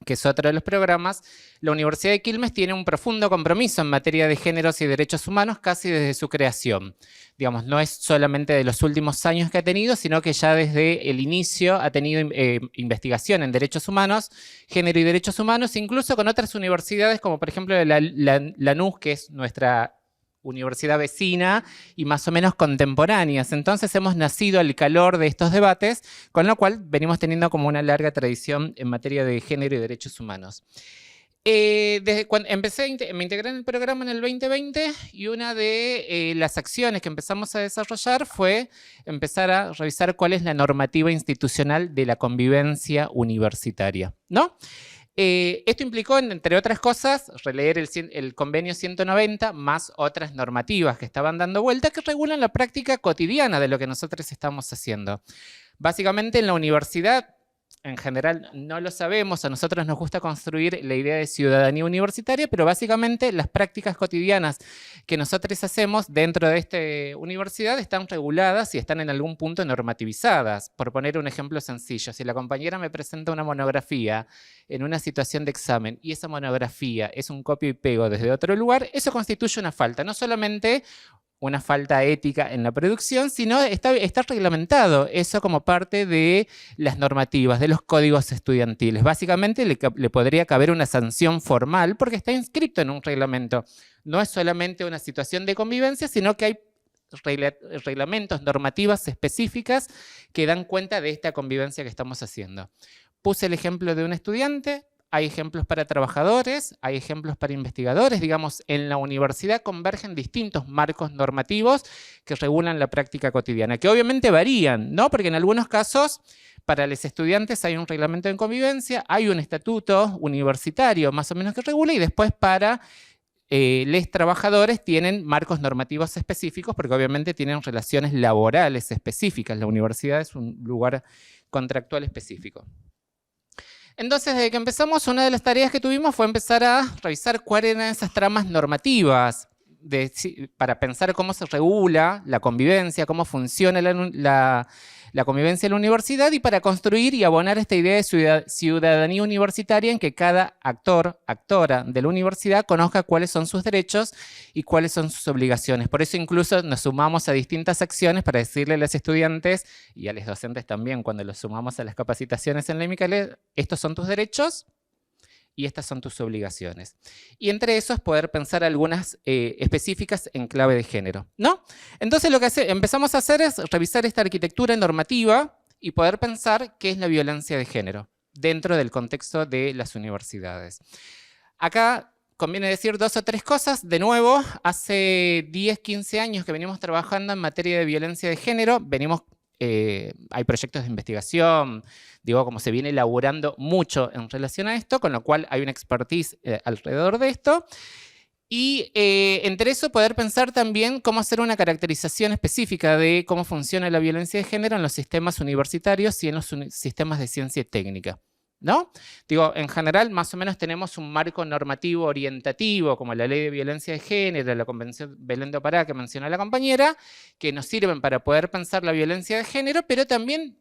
que es otro de los programas. La Universidad de Quilmes tiene un profundo compromiso en materia de géneros y derechos humanos casi desde su creación. Digamos, no es solamente de los últimos años que ha tenido, sino que ya desde el inicio ha tenido investigación en derechos humanos, género y derechos humanos, incluso con otras universidades como por ejemplo la NUS, que es nuestra universidad vecina y más o menos contemporáneas. Entonces hemos nacido al calor de estos debates, con lo cual venimos teniendo como una larga tradición en materia de género y derechos humanos. Desde cuando me integré en el programa en el 2020 y una de las acciones que empezamos a desarrollar fue empezar a revisar cuál es la normativa institucional de la convivencia universitaria, ¿no? Esto implicó, entre otras cosas, releer el convenio 190 más otras normativas que estaban dando vuelta que regulan la práctica cotidiana de lo que nosotros estamos haciendo. Básicamente en la universidad, en general no lo sabemos, a nosotros nos gusta construir la idea de ciudadanía universitaria, pero básicamente las prácticas cotidianas que nosotros hacemos dentro de esta universidad están reguladas y están en algún punto normativizadas. Por poner un ejemplo sencillo, si la compañera me presenta una monografía en una situación de examen y esa monografía es un copio y pego desde otro lugar, eso constituye una falta, no solamente una falta ética en la producción, sino está reglamentado eso como parte de las normativas, de los códigos estudiantiles. Básicamente le podría caber una sanción formal porque está inscrito en un reglamento. No es solamente una situación de convivencia, sino que hay reglamentos, normativas específicas que dan cuenta de esta convivencia que estamos haciendo. Puse el ejemplo de un estudiante. Hay ejemplos para trabajadores, hay ejemplos para investigadores. Digamos, en la universidad convergen distintos marcos normativos que regulan la práctica cotidiana, que obviamente varían, ¿no? Porque en algunos casos, para los estudiantes hay un reglamento de convivencia, hay un estatuto universitario más o menos que regula, y después para los trabajadores tienen marcos normativos específicos, porque obviamente tienen relaciones laborales específicas. La universidad es un lugar contractual específico. Entonces, desde que empezamos, una de las tareas que tuvimos fue empezar a revisar cuáles eran esas tramas normativas para pensar cómo se regula la convivencia, cómo funciona la convivencia en la universidad, y para construir y abonar esta idea de ciudadanía universitaria en que cada actor, actora de la universidad conozca cuáles son sus derechos y cuáles son sus obligaciones. Por eso incluso nos sumamos a distintas acciones para decirle a los estudiantes y a los docentes también, cuando los sumamos a las capacitaciones en la MICALE, estos son tus derechos y estas son tus obligaciones. Y entre esos poder pensar algunas específicas en clave de género, ¿no? Entonces lo que empezamos a hacer es revisar esta arquitectura normativa y poder pensar qué es la violencia de género dentro del contexto de las universidades. Acá conviene decir 2 o 3 cosas. De nuevo, hace 10, 15 años que venimos trabajando en materia de violencia de género. Hay proyectos de investigación, digo, como se viene elaborando mucho en relación a esto, con lo cual hay una expertise alrededor de esto. Y entre eso poder pensar también cómo hacer una caracterización específica de cómo funciona la violencia de género en los sistemas universitarios y en los sistemas de ciencia y técnica, ¿no? Digo, en general, más o menos tenemos un marco normativo orientativo, como la Ley de Violencia de Género, la Convención Belén do Pará que mencionó la compañera, que nos sirven para poder pensar la violencia de género, pero también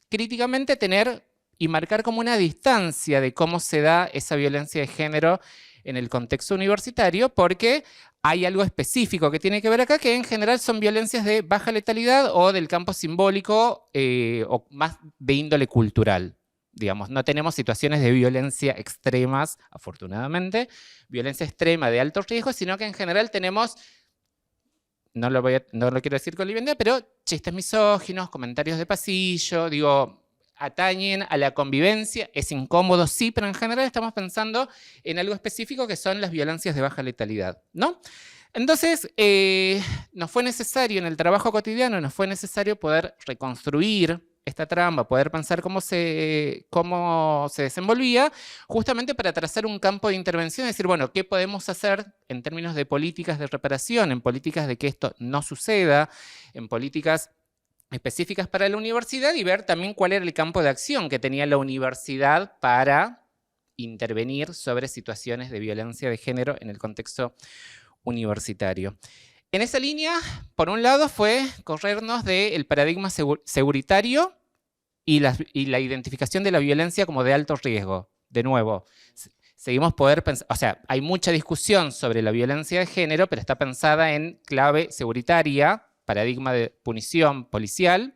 críticamente tener y marcar como una distancia de cómo se da esa violencia de género en el contexto universitario, porque hay algo específico que tiene que ver acá, que en general son violencias de baja letalidad o del campo simbólico o más de índole cultural. Digamos, no tenemos situaciones de violencia extremas, afortunadamente, violencia extrema de alto riesgo, sino que en general tenemos, no lo quiero decir con liviandad, pero chistes misóginos, comentarios de pasillo, digo, atañen a la convivencia, es incómodo, sí, pero en general estamos pensando en algo específico que son las violencias de baja letalidad, ¿no? Entonces, nos fue necesario en el trabajo cotidiano, nos fue necesario poder reconstruir esta trama, poder pensar cómo se desenvolvía, justamente para trazar un campo de intervención, es decir, bueno, ¿qué podemos hacer en términos de políticas de reparación, en políticas de que esto no suceda, en políticas específicas para la universidad, y ver también cuál era el campo de acción que tenía la universidad para intervenir sobre situaciones de violencia de género en el contexto universitario? En esa línea, por un lado, fue corrernos del paradigma seguritario y la identificación de la violencia como de alto riesgo. De nuevo, seguimos poder pensar, o sea, hay mucha discusión sobre la violencia de género, pero está pensada en clave seguritaria, paradigma de punición policial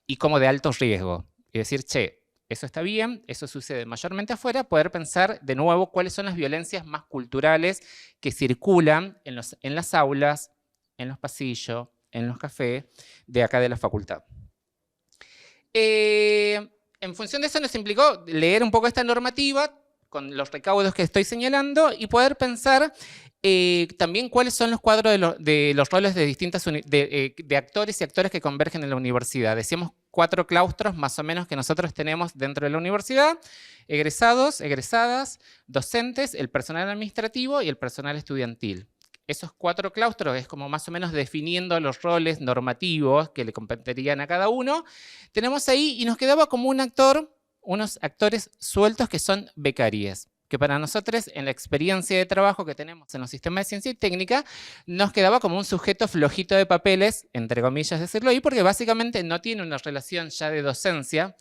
y como de alto riesgo. Y decir, che, eso está bien, eso sucede mayormente afuera, poder pensar de nuevo cuáles son las violencias más culturales que circulan en las aulas, en los pasillos, en los cafés de acá de la facultad. En función de eso nos implicó leer un poco esta normativa con los recaudos que estoy señalando y poder pensar también cuáles son los cuadros de los roles de distintas de actores y actores que convergen en la universidad. Decíamos 4 claustros más o menos que nosotros tenemos dentro de la universidad: egresados, egresadas, docentes, el personal administrativo y el personal estudiantil. Esos 4 claustros es como más o menos definiendo los roles normativos que le competirían a cada uno. Tenemos ahí y nos quedaba como unos actores sueltos que son becarios, que para nosotros en la experiencia de trabajo que tenemos en los sistemas de ciencia y técnica nos quedaba como un sujeto flojito de papeles, entre comillas decirlo ahí, porque básicamente no tiene una relación ya de docencia.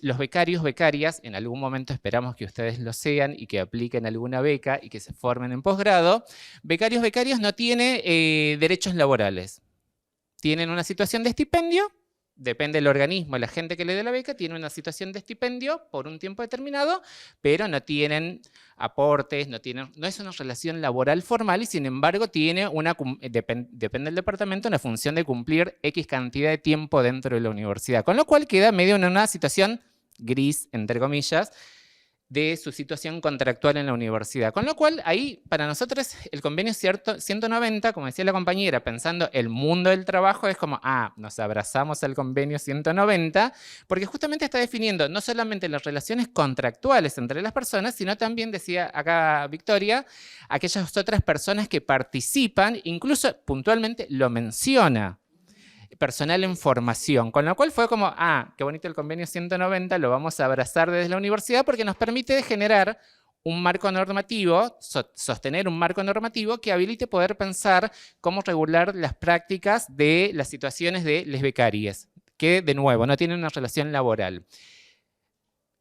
Los becarios, becarias, en algún momento esperamos que ustedes lo sean y que apliquen alguna beca y que se formen en posgrado. Becarios, becarias no tienen derechos laborales. Tienen una situación de estipendio, depende del organismo, la gente que le dé la beca tiene una situación de estipendio por un tiempo determinado, pero no tienen aportes, no es una relación laboral formal y sin embargo tiene depende del departamento, una función de cumplir X cantidad de tiempo dentro de la universidad, con lo cual queda medio en una situación gris, entre comillas, de su situación contractual en la universidad. Con lo cual, ahí, para nosotros, el convenio 190, como decía la compañera, pensando el mundo del trabajo, es como, nos abrazamos al convenio 190, porque justamente está definiendo no solamente las relaciones contractuales entre las personas, sino también, decía acá Victoria, aquellas otras personas que participan, incluso puntualmente lo menciona, personal en formación, con lo cual fue como, qué bonito el convenio 190, lo vamos a abrazar desde la universidad porque nos permite generar un marco normativo, sostener un marco normativo que habilite poder pensar cómo regular las prácticas de las situaciones de les becarias, que de nuevo no tienen una relación laboral.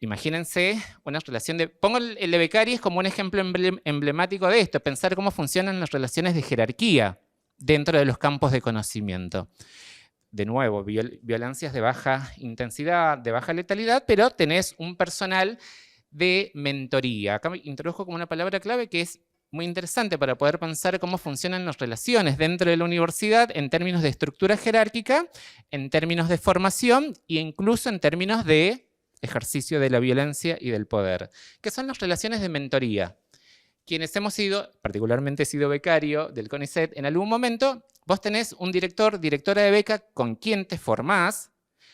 Imagínense una relación pongo el de becarias como un ejemplo emblemático de esto, pensar cómo funcionan las relaciones de jerarquía dentro de los campos de conocimiento. De nuevo, violencias de baja intensidad, de baja letalidad, pero tenés un personal de mentoría. Acá me introdujo como una palabra clave que es muy interesante para poder pensar cómo funcionan las relaciones dentro de la universidad en términos de estructura jerárquica, en términos de formación e incluso en términos de ejercicio de la violencia y del poder, que son las relaciones de mentoría. Quienes hemos sido, particularmente he sido becario del CONICET, en algún momento vos tenés un director, directora de beca con quien te formás,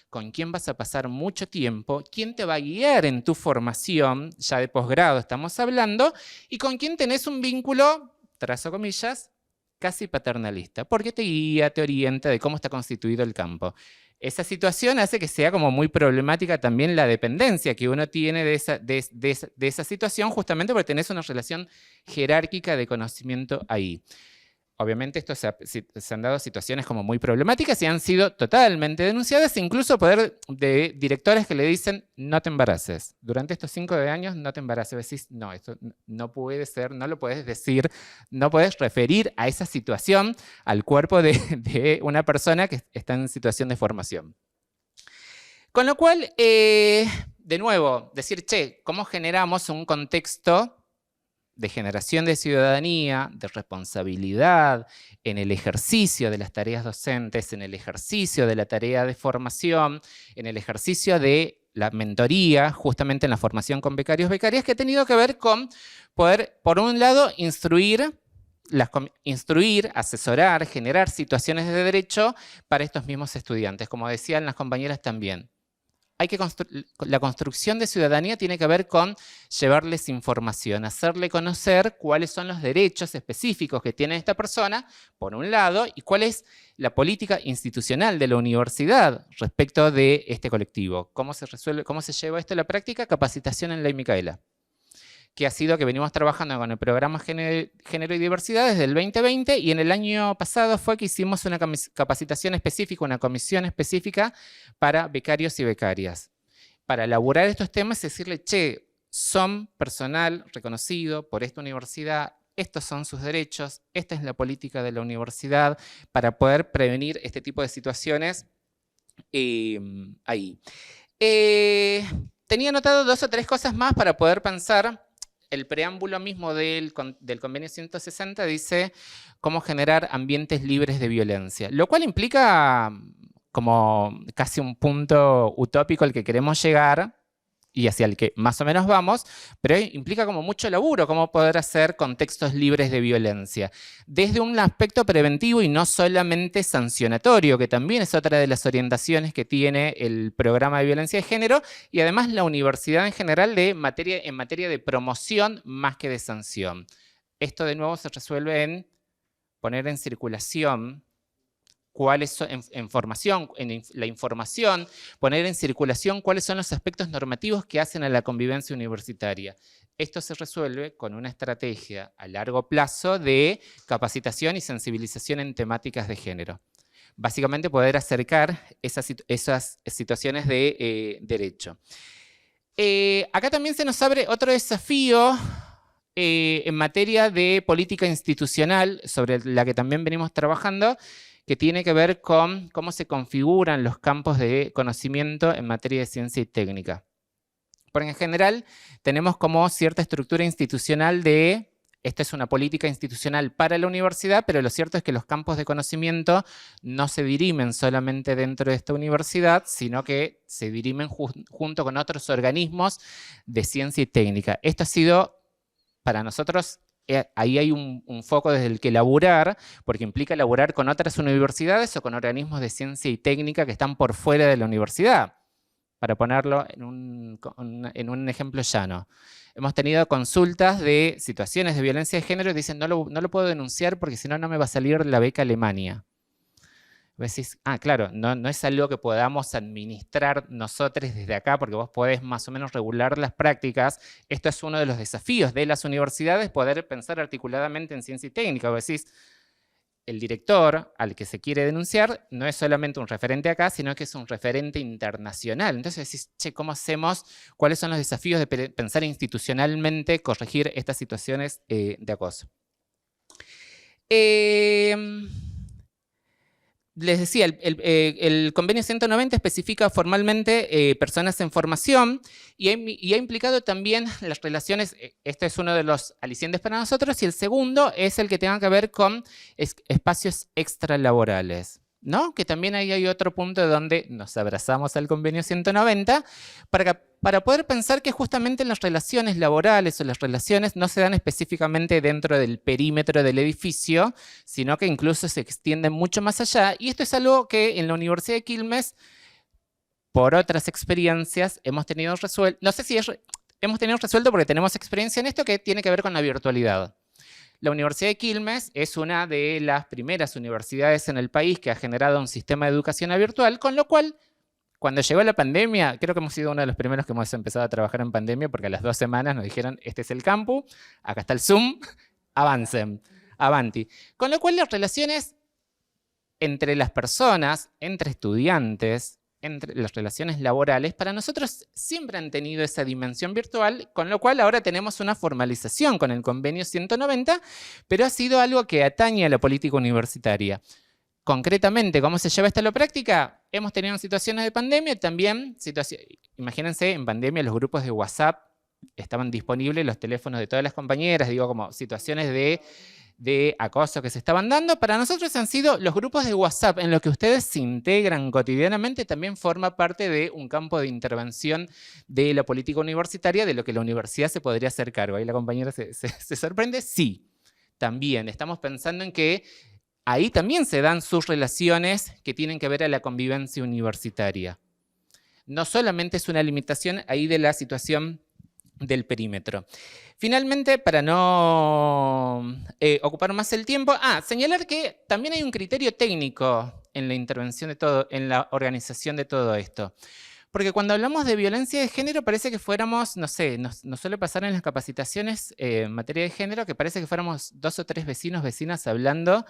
con quien vas a pasar mucho tiempo, quien te va a guiar en tu formación, ya de posgrado estamos hablando, y con quien tenés un vínculo, trazo comillas, casi paternalista, porque te guía, te orienta de cómo está constituido el campo. Esa situación hace que sea como muy problemática también la dependencia que uno tiene de esa situación, justamente porque tenés una relación jerárquica de conocimiento ahí. Obviamente se han dado situaciones como muy problemáticas y han sido totalmente denunciadas, incluso poder de directores que le dicen no te embaraces. Durante estos 5 años no te embaraces. Decís, no, esto no puede ser, no lo puedes decir, no puedes referir a esa situación al cuerpo de una persona que está en situación de formación. Con lo cual, de nuevo, decir, ¿cómo generamos un contexto de generación de ciudadanía, de responsabilidad en el ejercicio de las tareas docentes, en el ejercicio de la tarea de formación, en el ejercicio de la mentoría, justamente en la formación con becarios, becarias, que ha tenido que ver con poder, por un lado, instruir, asesorar, generar situaciones de derecho para estos mismos estudiantes, como decían las compañeras también. La construcción de ciudadanía tiene que ver con llevarles información, hacerle conocer cuáles son los derechos específicos que tiene esta persona, por un lado, y cuál es la política institucional de la universidad respecto de este colectivo. ¿Cómo se lleva esto a la práctica? Capacitación en Ley Micaela, que ha sido que venimos trabajando con el programa Género y Diversidad desde el 2020 y en el año pasado fue que hicimos una capacitación específica, una comisión específica para becarios y becarias. Para elaborar estos temas y decirle, son personal reconocido por esta universidad, estos son sus derechos, esta es la política de la universidad para poder prevenir este tipo de situaciones ahí. Tenía anotado 2 o 3 cosas más para poder pensar el preámbulo mismo del convenio 160 dice cómo generar ambientes libres de violencia, lo cual implica como casi un punto utópico al que queremos llegar y hacia el que más o menos vamos, pero implica como mucho laburo, cómo poder hacer contextos libres de violencia, desde un aspecto preventivo y no solamente sancionatorio, que también es otra de las orientaciones que tiene el programa de violencia de género, y además la universidad en general en materia de promoción más que de sanción. Esto de nuevo se resuelve en poner en circulación cuáles son, en la información, poner en circulación cuáles son los aspectos normativos que hacen a la convivencia universitaria. Esto se resuelve con una estrategia a largo plazo de capacitación y sensibilización en temáticas de género. Básicamente poder acercar esas situaciones de derecho. Acá también se nos abre otro desafío en materia de política institucional, sobre la que también venimos trabajando, que tiene que ver con cómo se configuran los campos de conocimiento en materia de ciencia y técnica. Porque en general tenemos como cierta estructura institucional de, esta es una política institucional para la universidad, pero lo cierto es que los campos de conocimiento no se dirimen solamente dentro de esta universidad, sino que se dirimen junto con otros organismos de ciencia y técnica. Esto ha sido, para nosotros, ahí hay un foco desde el que laburar, porque implica laburar con otras universidades o con organismos de ciencia y técnica que están por fuera de la universidad, para ponerlo en un ejemplo llano. Hemos tenido consultas de situaciones de violencia de género y dicen, no lo puedo denunciar porque si no, no me va a salir la beca Alemania. Vos decís, claro, no es algo que podamos administrar nosotros desde acá, porque vos podés más o menos regular las prácticas. Esto es uno de los desafíos de las universidades, poder pensar articuladamente en ciencia y técnica. Vos decís, el director al que se quiere denunciar no es solamente un referente acá, sino que es un referente internacional. Entonces decís, che, ¿cómo hacemos? ¿Cuáles son los desafíos de pensar institucionalmente, corregir estas situaciones de acoso? Les decía, el convenio 190 especifica formalmente personas en formación y ha implicado también las relaciones, este es uno de los alicientes para nosotros, y el segundo es el que tenga que ver con espacios extralaborales, ¿no? Que también ahí hay otro punto donde nos abrazamos al convenio 190 para poder pensar que justamente las relaciones laborales o las relaciones no se dan específicamente dentro del perímetro del edificio, sino que incluso se extienden mucho más allá. Y esto es algo que en la Universidad de Quilmes, por otras experiencias, hemos tenido resuelto. No sé si hemos tenido resuelto porque tenemos experiencia en esto que tiene que ver con la virtualidad. La Universidad de Quilmes es una de las primeras universidades en el país que ha generado un sistema de educación virtual, con lo cual, cuando llegó la pandemia, creo que hemos sido uno de los primeros que hemos empezado a trabajar en pandemia, porque a las 2 semanas nos dijeron, este es el campus, acá está el Zoom, avancen, avanti. Con lo cual las relaciones entre las personas, entre estudiantes, entre las relaciones laborales, para nosotros siempre han tenido esa dimensión virtual, con lo cual ahora tenemos una formalización con el convenio 190, pero ha sido algo que atañe a la política universitaria. Concretamente, ¿cómo se lleva esto a la práctica? Hemos tenido situaciones de pandemia, también imagínense, en pandemia los grupos de WhatsApp estaban disponibles, los teléfonos de todas las compañeras, digo, como situaciones de acoso que se estaban dando. Para nosotros han sido los grupos de WhatsApp en los que ustedes se integran cotidianamente, también forma parte de un campo de intervención de la política universitaria, de lo que la universidad se podría hacer cargo. Ahí la compañera se sorprende. Sí, también estamos pensando en que ahí también se dan sus relaciones que tienen que ver a la convivencia universitaria. No solamente es una limitación ahí de la situación del perímetro. Finalmente, para no ocupar más el tiempo, señalar que también hay un criterio técnico en la intervención de todo, en la organización de todo esto. Porque cuando hablamos de violencia de género parece que fuéramos, no sé, nos suele pasar en las capacitaciones en materia de género que parece que fuéramos 2 o 3 vecinos, vecinas hablando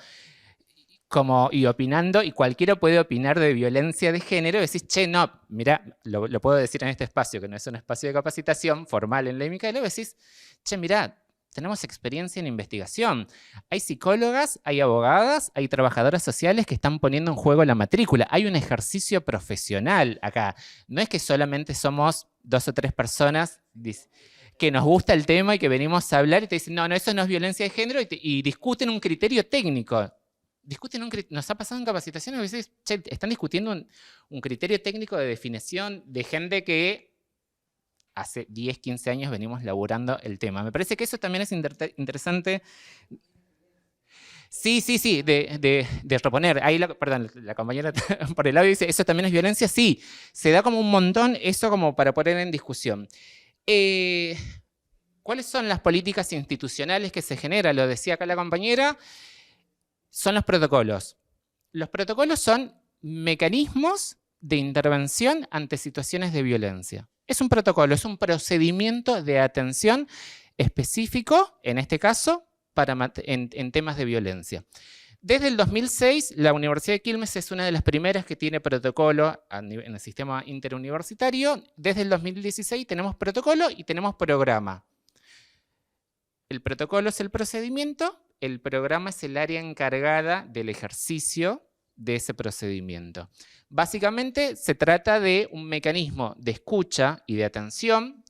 y opinando, y cualquiera puede opinar de violencia de género y decís, che, no, mira, lo puedo decir en este espacio, que no es un espacio de capacitación formal en Ley Micaela, y decís, che, mira, tenemos experiencia en investigación. Hay psicólogas, hay abogadas, hay trabajadoras sociales que están poniendo en juego la matrícula. Hay un ejercicio profesional acá. No es que solamente somos 2 o 3 personas que nos gusta el tema y que venimos a hablar y te dicen, no, eso no es violencia de género y discuten un criterio técnico. Nos ha pasado en capacitaciones, a veces están discutiendo un criterio técnico de definición de gente que hace 10, 15 años venimos laburando el tema. Me parece que eso también es interesante. Sí, de reponer. Ahí, perdón, la compañera por el lado dice, ¿eso también es violencia? Sí, se da como un montón eso como para poner en discusión. ¿Cuáles son las políticas institucionales que se generan? Lo decía acá la compañera, son los protocolos. Los protocolos son mecanismos de intervención ante situaciones de violencia. Es un protocolo, es un procedimiento de atención específico, en este caso, en temas de violencia. Desde el 2006, la Universidad de Quilmes es una de las primeras que tiene protocolo en el sistema interuniversitario. Desde el 2016 tenemos protocolo y tenemos programa. El protocolo es el procedimiento, el programa es el área encargada del ejercicio de ese procedimiento. Básicamente se trata de un mecanismo de escucha y de atención.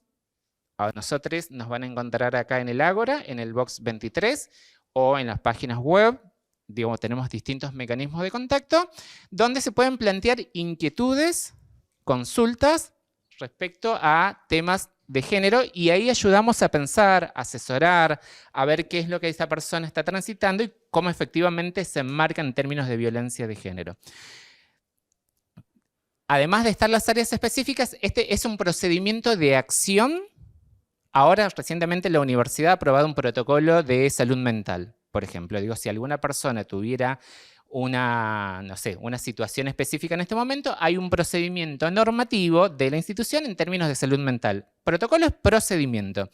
A nosotros nos van a encontrar acá en el Ágora, en el box 23 o en las páginas web. Digamos, tenemos distintos mecanismos de contacto donde se pueden plantear inquietudes, consultas respecto a temas de género y ahí ayudamos a pensar, a asesorar, a ver qué es lo que esa persona está transitando y cómo efectivamente se enmarca en términos de violencia de género. Además de estar las áreas específicas, este es un procedimiento de acción. Ahora, recientemente, la universidad ha aprobado un protocolo de salud mental, por ejemplo. Digo, si alguna persona tuviera una situación específica en este momento, hay un procedimiento normativo de la institución en términos de salud mental. Protocolo es procedimiento.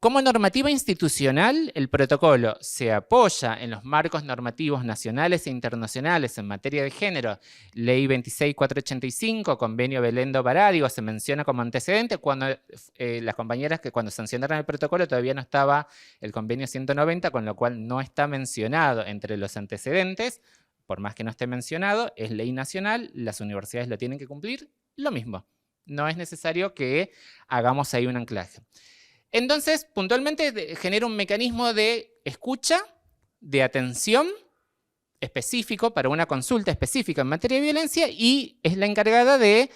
Como normativa institucional, el protocolo se apoya en los marcos normativos nacionales e internacionales en materia de género. Ley 26485, Convenio Belén do Pará, se menciona como antecedente cuando las compañeras que cuando sancionaron el protocolo todavía no estaba el Convenio 190, con lo cual no está mencionado entre los antecedentes. Por más que no esté mencionado, es ley nacional, las universidades lo tienen que cumplir, lo mismo. No es necesario que hagamos ahí un anclaje. Entonces, puntualmente genera un mecanismo de escucha, de atención específico para una consulta específica en materia de violencia y es la encargada de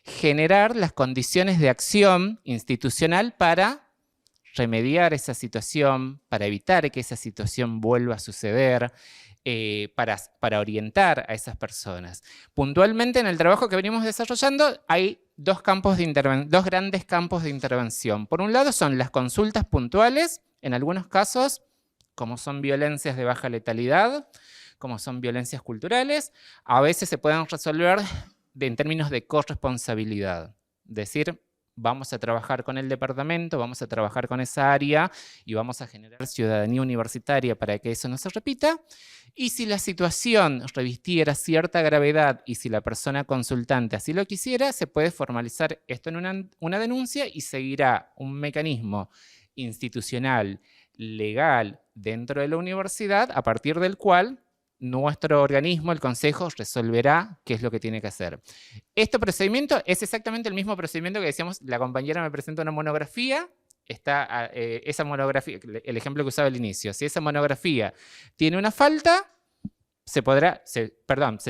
generar las condiciones de acción institucional para remediar esa situación, para evitar que esa situación vuelva a suceder, para orientar a esas personas. Puntualmente en el trabajo que venimos desarrollando hay dos grandes campos de intervención. Por un lado son las consultas puntuales, en algunos casos, como son violencias de baja letalidad, como son violencias culturales, a veces se pueden resolver en términos de corresponsabilidad. Es decir, vamos a trabajar con el departamento, vamos a trabajar con esa área y vamos a generar ciudadanía universitaria para que eso no se repita. Y si la situación revistiera cierta gravedad y si la persona consultante así lo quisiera, se puede formalizar esto en una denuncia y seguirá un mecanismo institucional, legal, dentro de la universidad, a partir del cual nuestro organismo, el Consejo, resolverá qué es lo que tiene que hacer. Este procedimiento es exactamente el mismo procedimiento que decíamos, la compañera me presenta una monografía, está esa monografía, el ejemplo que usaba al inicio, si esa monografía tiene una falta, se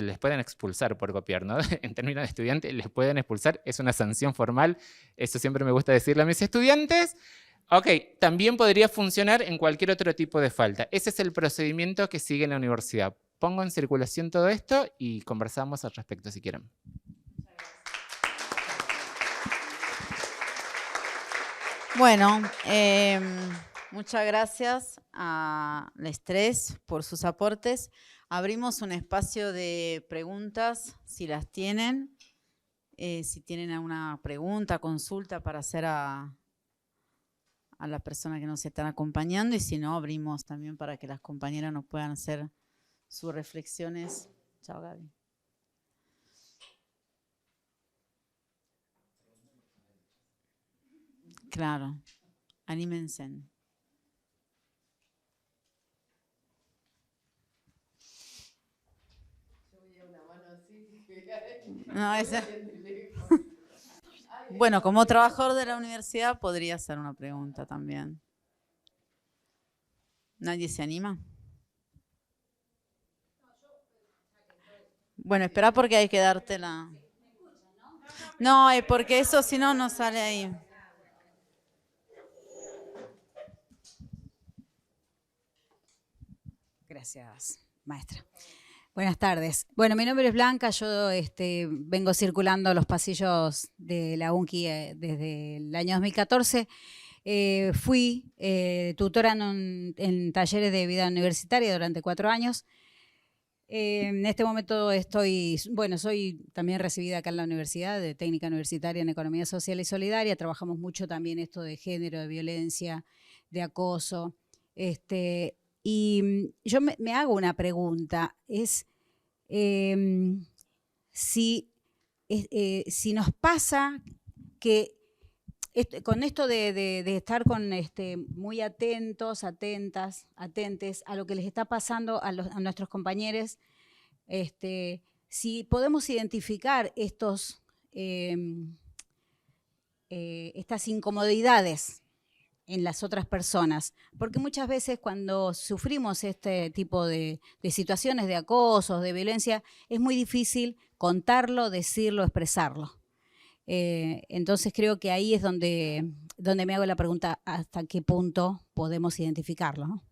les pueden expulsar por copiar, ¿no? En términos de estudiantes, les pueden expulsar, es una sanción formal, eso siempre me gusta decirle a mis estudiantes. Ok, también podría funcionar en cualquier otro tipo de falta. Ese es el procedimiento que sigue en la universidad. Pongo en circulación todo esto y conversamos al respecto si quieren. Bueno, muchas gracias a los tres por sus aportes. Abrimos un espacio de preguntas, si las tienen. Si tienen alguna pregunta, consulta para hacer a la persona que nos están acompañando y si no, abrimos también para que las compañeras nos puedan hacer sus reflexiones. Chao, Gaby. Claro, anímense. No, esa... Bueno, como trabajador de la universidad podría ser una pregunta también. ¿Nadie se anima? Bueno, espera porque hay que darte la... No, porque eso si no, no sale ahí. Gracias, maestra. Buenas tardes. Bueno, mi nombre es Blanca, yo vengo circulando los pasillos de la UNCI desde el año 2014. Fui tutora en talleres de vida universitaria durante 4 años. En este momento soy también recibida acá en la universidad de técnica universitaria en economía social y solidaria. Trabajamos mucho también esto de género, de violencia, de acoso. Y yo me hago una pregunta, es si nos pasa que con esto de estar muy atentos, atentes a lo que les está pasando a nuestros compañeros, si podemos identificar estas incomodidades en las otras personas, porque muchas veces cuando sufrimos este tipo de situaciones de acosos, de violencia, es muy difícil contarlo, decirlo, expresarlo. Entonces creo que ahí es donde me hago la pregunta hasta qué punto podemos identificarlo, ¿no?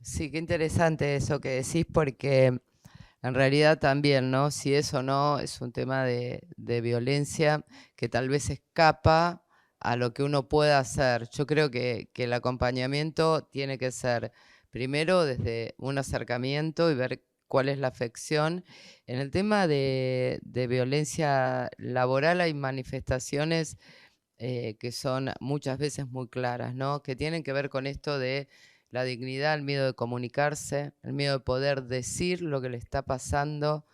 Sí, qué interesante eso que decís, porque en realidad también, ¿no? Si es o no, es un tema de violencia que tal vez escapa a lo que uno pueda hacer. Yo creo que el acompañamiento tiene que ser primero desde un acercamiento y ver cuál es la afección. En el tema de violencia laboral hay manifestaciones que son muchas veces muy claras, ¿no? Que tienen que ver con esto de la dignidad, el miedo de comunicarse, el miedo de poder decir lo que le está pasando,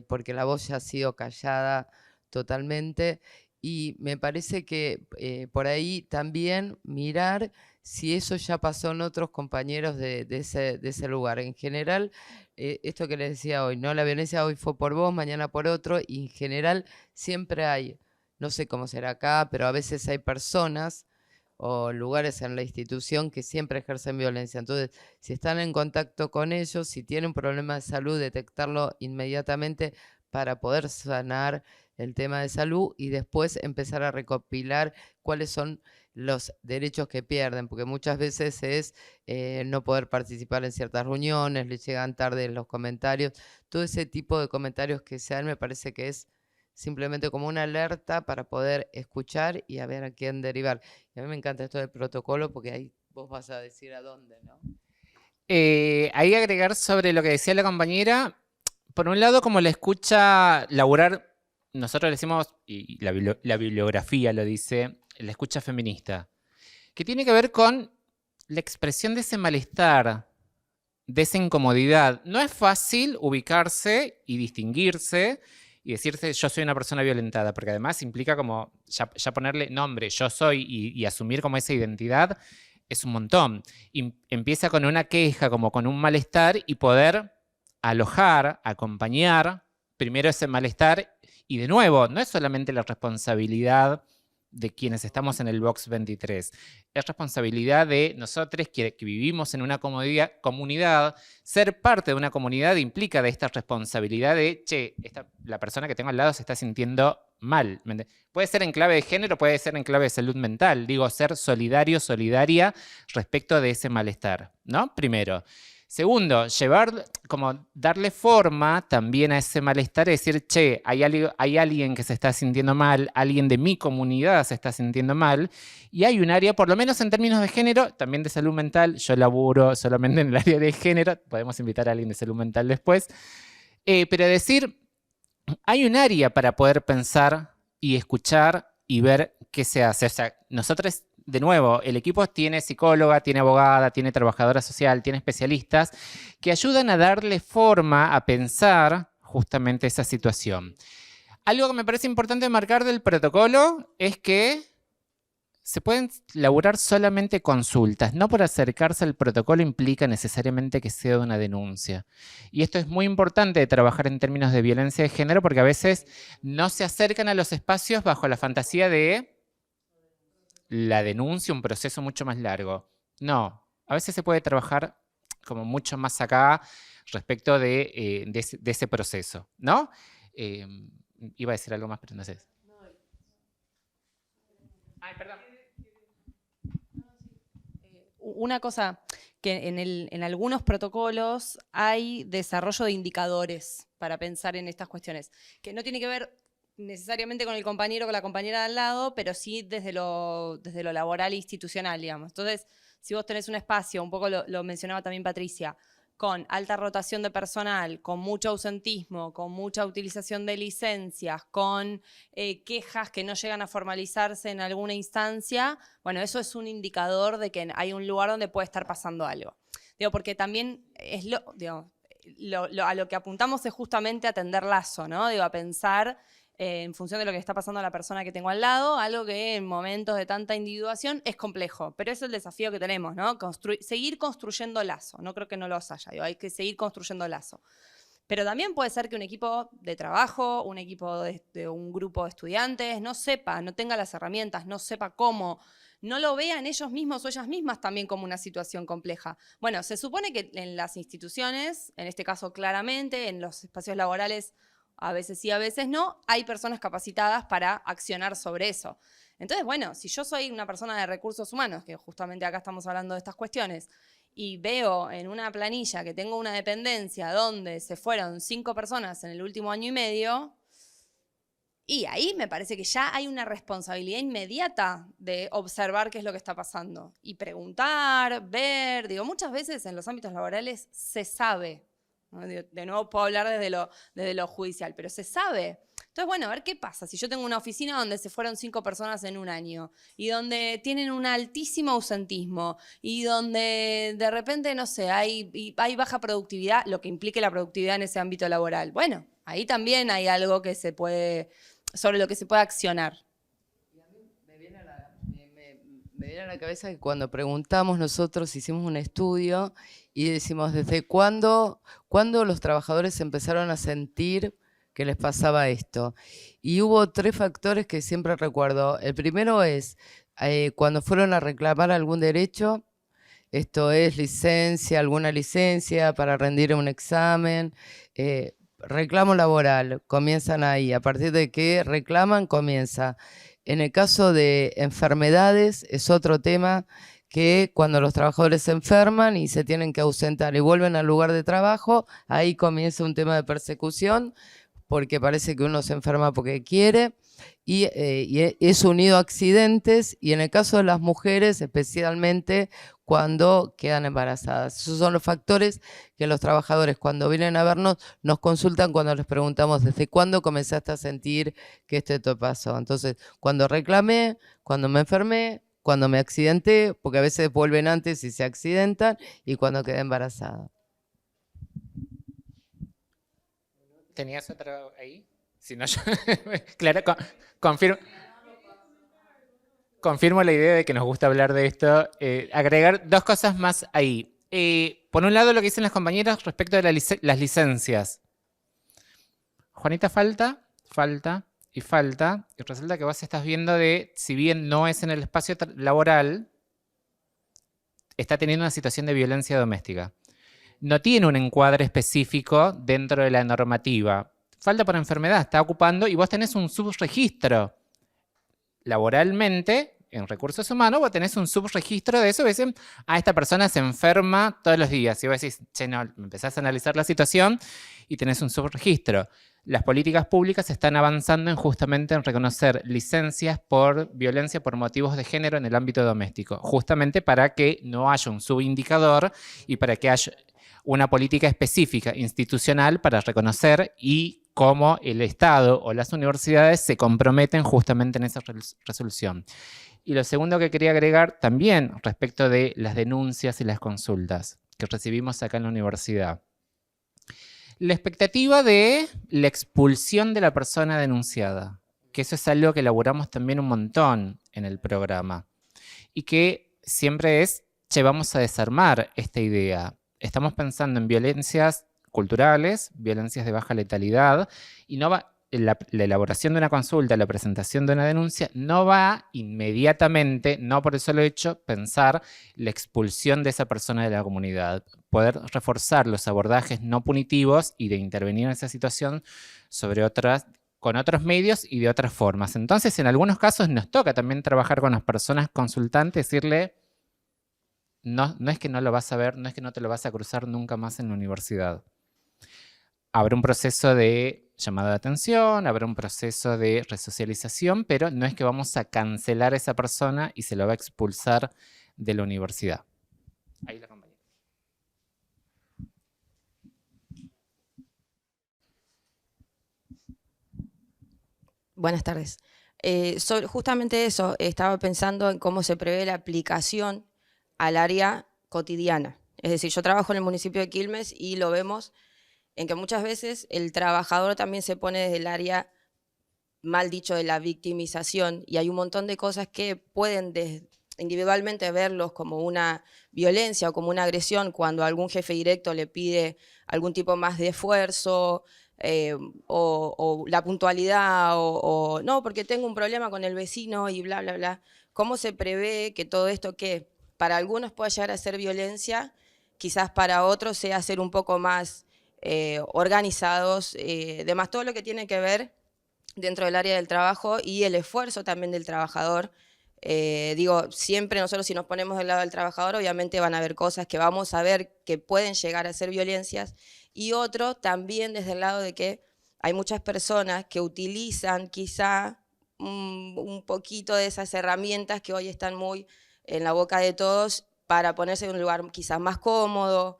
porque la voz ya ha sido callada totalmente. Y me parece que por ahí también mirar si eso ya pasó en otros compañeros de ese lugar. En general, esto que les decía hoy, ¿no? La violencia hoy fue por vos, mañana por otro, y en general siempre hay, no sé cómo será acá, pero a veces hay personas o lugares en la institución que siempre ejercen violencia. Entonces, si están en contacto con ellos, si tienen un problema de salud, detectarlo inmediatamente para poder sanar el tema de salud y después empezar a recopilar cuáles son los derechos que pierden, porque muchas veces es no poder participar en ciertas reuniones, les llegan tarde los comentarios, todo ese tipo de comentarios que se dan me parece que es simplemente como una alerta para poder escuchar y a ver a quién derivar. Y a mí me encanta esto del protocolo porque ahí vos vas a decir a dónde, ¿no? Ahí agregar sobre lo que decía la compañera, por un lado, como la escucha laburar, nosotros le decimos, y la bibliografía lo dice, la escucha feminista, que tiene que ver con la expresión de ese malestar, de esa incomodidad. No es fácil ubicarse y distinguirse y decirse yo soy una persona violentada, porque además implica como ya ponerle nombre, yo soy, y asumir como esa identidad es un montón. Y empieza con una queja, como con un malestar, y poder alojar, acompañar primero ese malestar. Y de nuevo, no es solamente la responsabilidad de quienes estamos en el box 23, es responsabilidad de nosotros que vivimos en una comunidad. Ser parte de una comunidad implica de esta responsabilidad de, che, la persona que tengo al lado se está sintiendo mal. Puede ser en clave de género, puede ser en clave de salud mental. Digo, ser solidario, solidaria respecto de ese malestar, ¿no? Primero. Segundo, darle forma también a ese malestar, es decir, che, hay alguien que se está sintiendo mal, alguien de mi comunidad se está sintiendo mal, y hay un área, por lo menos en términos de género, también de salud mental, yo laburo solamente en el área de género, podemos invitar a alguien de salud mental después, pero decir, hay un área para poder pensar y escuchar y ver qué se hace. O sea, nosotros, de nuevo, el equipo tiene psicóloga, tiene abogada, tiene trabajadora social, tiene especialistas que ayudan a darle forma a pensar justamente esa situación. Algo que me parece importante marcar del protocolo es que se pueden laburar solamente consultas. No por acercarse al protocolo implica necesariamente que sea una denuncia. Y esto es muy importante de trabajar en términos de violencia de género porque a veces no se acercan a los espacios bajo la fantasía de la denuncia, un proceso mucho más largo. No, a veces se puede trabajar como mucho más acá respecto de ese proceso, ¿no? Iba a decir algo más, pero no sé. Ay, perdón. Una cosa, que en algunos protocolos hay desarrollo de indicadores para pensar en estas cuestiones, que no tiene que ver necesariamente con el compañero o con la compañera de al lado, pero sí desde lo laboral e institucional, digamos. Entonces, si vos tenés un espacio, un poco lo mencionaba también Patricia, con alta rotación de personal, con mucho ausentismo, con mucha utilización de licencias, con quejas que no llegan a formalizarse en alguna instancia, bueno, eso es un indicador de que hay un lugar donde puede estar pasando algo. Digo, porque también es a lo que apuntamos es justamente a tender lazo, ¿no? Digo, a pensar en función de lo que está pasando a la persona que tengo al lado, algo que en momentos de tanta individuación es complejo, pero es el desafío que tenemos, ¿no? Seguir construyendo lazo, no creo que no los haya, digo, hay que seguir construyendo lazo. Pero también puede ser que un equipo de trabajo, un equipo de un grupo de estudiantes no sepa, no tenga las herramientas, no sepa cómo, no lo vean ellos mismos o ellas mismas también como una situación compleja. Bueno, se supone que en las instituciones, en este caso claramente, en los espacios laborales, a veces sí, a veces no, hay personas capacitadas para accionar sobre eso. Entonces, bueno, si yo soy una persona de recursos humanos, que justamente acá estamos hablando de estas cuestiones, y veo en una planilla que tengo una dependencia donde se fueron 5 personas en el último año y medio, y ahí me parece que ya hay una responsabilidad inmediata de observar qué es lo que está pasando. Y preguntar, ver, digo, muchas veces en los ámbitos laborales se sabe. De nuevo puedo hablar desde lo judicial, pero se sabe. Entonces, bueno, a ver qué pasa. Si yo tengo una oficina donde se fueron 5 personas en un año y donde tienen un altísimo ausentismo y donde de repente, no sé, hay baja productividad, lo que implique la productividad en ese ámbito laboral. Bueno, ahí también hay algo que se puede, sobre lo que se puede accionar. Me viene a la cabeza que cuando preguntamos nosotros, hicimos un estudio y decimos, ¿desde cuándo los trabajadores empezaron a sentir que les pasaba esto? Y hubo 3 factores que siempre recuerdo. El primero es cuando fueron a reclamar algún derecho, esto es licencia, alguna licencia para rendir un examen, reclamo laboral, comienzan ahí. A partir de que reclaman, comienza. En el caso de enfermedades es otro tema que cuando los trabajadores se enferman y se tienen que ausentar y vuelven al lugar de trabajo, ahí comienza un tema de persecución porque parece que uno se enferma porque quiere y es unido a accidentes y en el caso de las mujeres especialmente cuando quedan embarazadas. Esos son los factores que los trabajadores cuando vienen a vernos nos consultan cuando les preguntamos ¿desde cuándo comenzaste a sentir que esto te pasó? Entonces, cuando reclamé, cuando me enfermé, cuando me accidenté, porque a veces vuelven antes y se accidentan, y cuando quedé embarazada. ¿Tenías otro ahí? Si no, yo... Claro, confirmo la idea de que nos gusta hablar de esto. Agregar 2 cosas más ahí. Por un lado, lo que dicen las compañeras respecto de las licencias. Juanita, falta. Y resulta que vos estás viendo de, si bien no es en el espacio laboral, está teniendo una situación de violencia doméstica. No tiene un encuadre específico dentro de la normativa. Falta por enfermedad, está ocupando y vos tenés un subregistro. Laboralmente, en recursos humanos, vos tenés un subregistro de eso. Dicen, esta persona se enferma todos los días. Y vos decís, che, no, empezás a analizar la situación y tenés un subregistro. Las políticas públicas están avanzando justamente en reconocer licencias por violencia por motivos de género en el ámbito doméstico, justamente para que no haya un subindicador y para que haya una política específica institucional para reconocer y cómo el Estado o las universidades se comprometen justamente en esa resolución. Y lo segundo que quería agregar también respecto de las denuncias y las consultas que recibimos acá en la universidad. La expectativa de la expulsión de la persona denunciada, que eso es algo que elaboramos también un montón en el programa. y que siempre es, che, vamos a desarmar esta idea. Estamos pensando en violencias culturales, violencias de baja letalidad, y no va, la elaboración de una consulta, la presentación de una denuncia, no va inmediatamente, no por el solo hecho, pensar la expulsión de esa persona de la comunidad. Poder reforzar los abordajes no punitivos y de intervenir en esa situación con otros medios y de otras formas. Entonces, en algunos casos nos toca también trabajar con las personas consultantes, decirle, no es que no lo vas a ver, no es que no te lo vas a cruzar nunca más en la universidad. Habrá un proceso de llamada de atención, habrá un proceso de resocialización, pero no es que vamos a cancelar a esa persona y se lo va a expulsar de la universidad. Ahí la compañera. Buenas tardes. Justamente eso, estaba pensando en cómo se prevé la aplicación al área cotidiana. Es decir, yo trabajo en el municipio de Quilmes y lo vemos en que muchas veces el trabajador también se pone desde el área, mal dicho, de la victimización, y hay un montón de cosas que pueden individualmente verlos como una violencia o como una agresión cuando algún jefe directo le pide algún tipo más de esfuerzo, o la puntualidad, o no, porque tengo un problema con el vecino y bla, bla, bla. ¿Cómo se prevé que todo esto, que para algunos pueda llegar a ser violencia, quizás para otros sea ser un poco más organizados, demás, todo lo que tiene que ver dentro del área del trabajo y el esfuerzo también del trabajador? Digo, siempre nosotros, si nos ponemos del lado del trabajador, obviamente van a haber cosas que vamos a ver que pueden llegar a ser violencias, y otro también desde el lado de que hay muchas personas que utilizan quizá un poquito de esas herramientas que hoy están muy en la boca de todos para ponerse en un lugar quizás más cómodo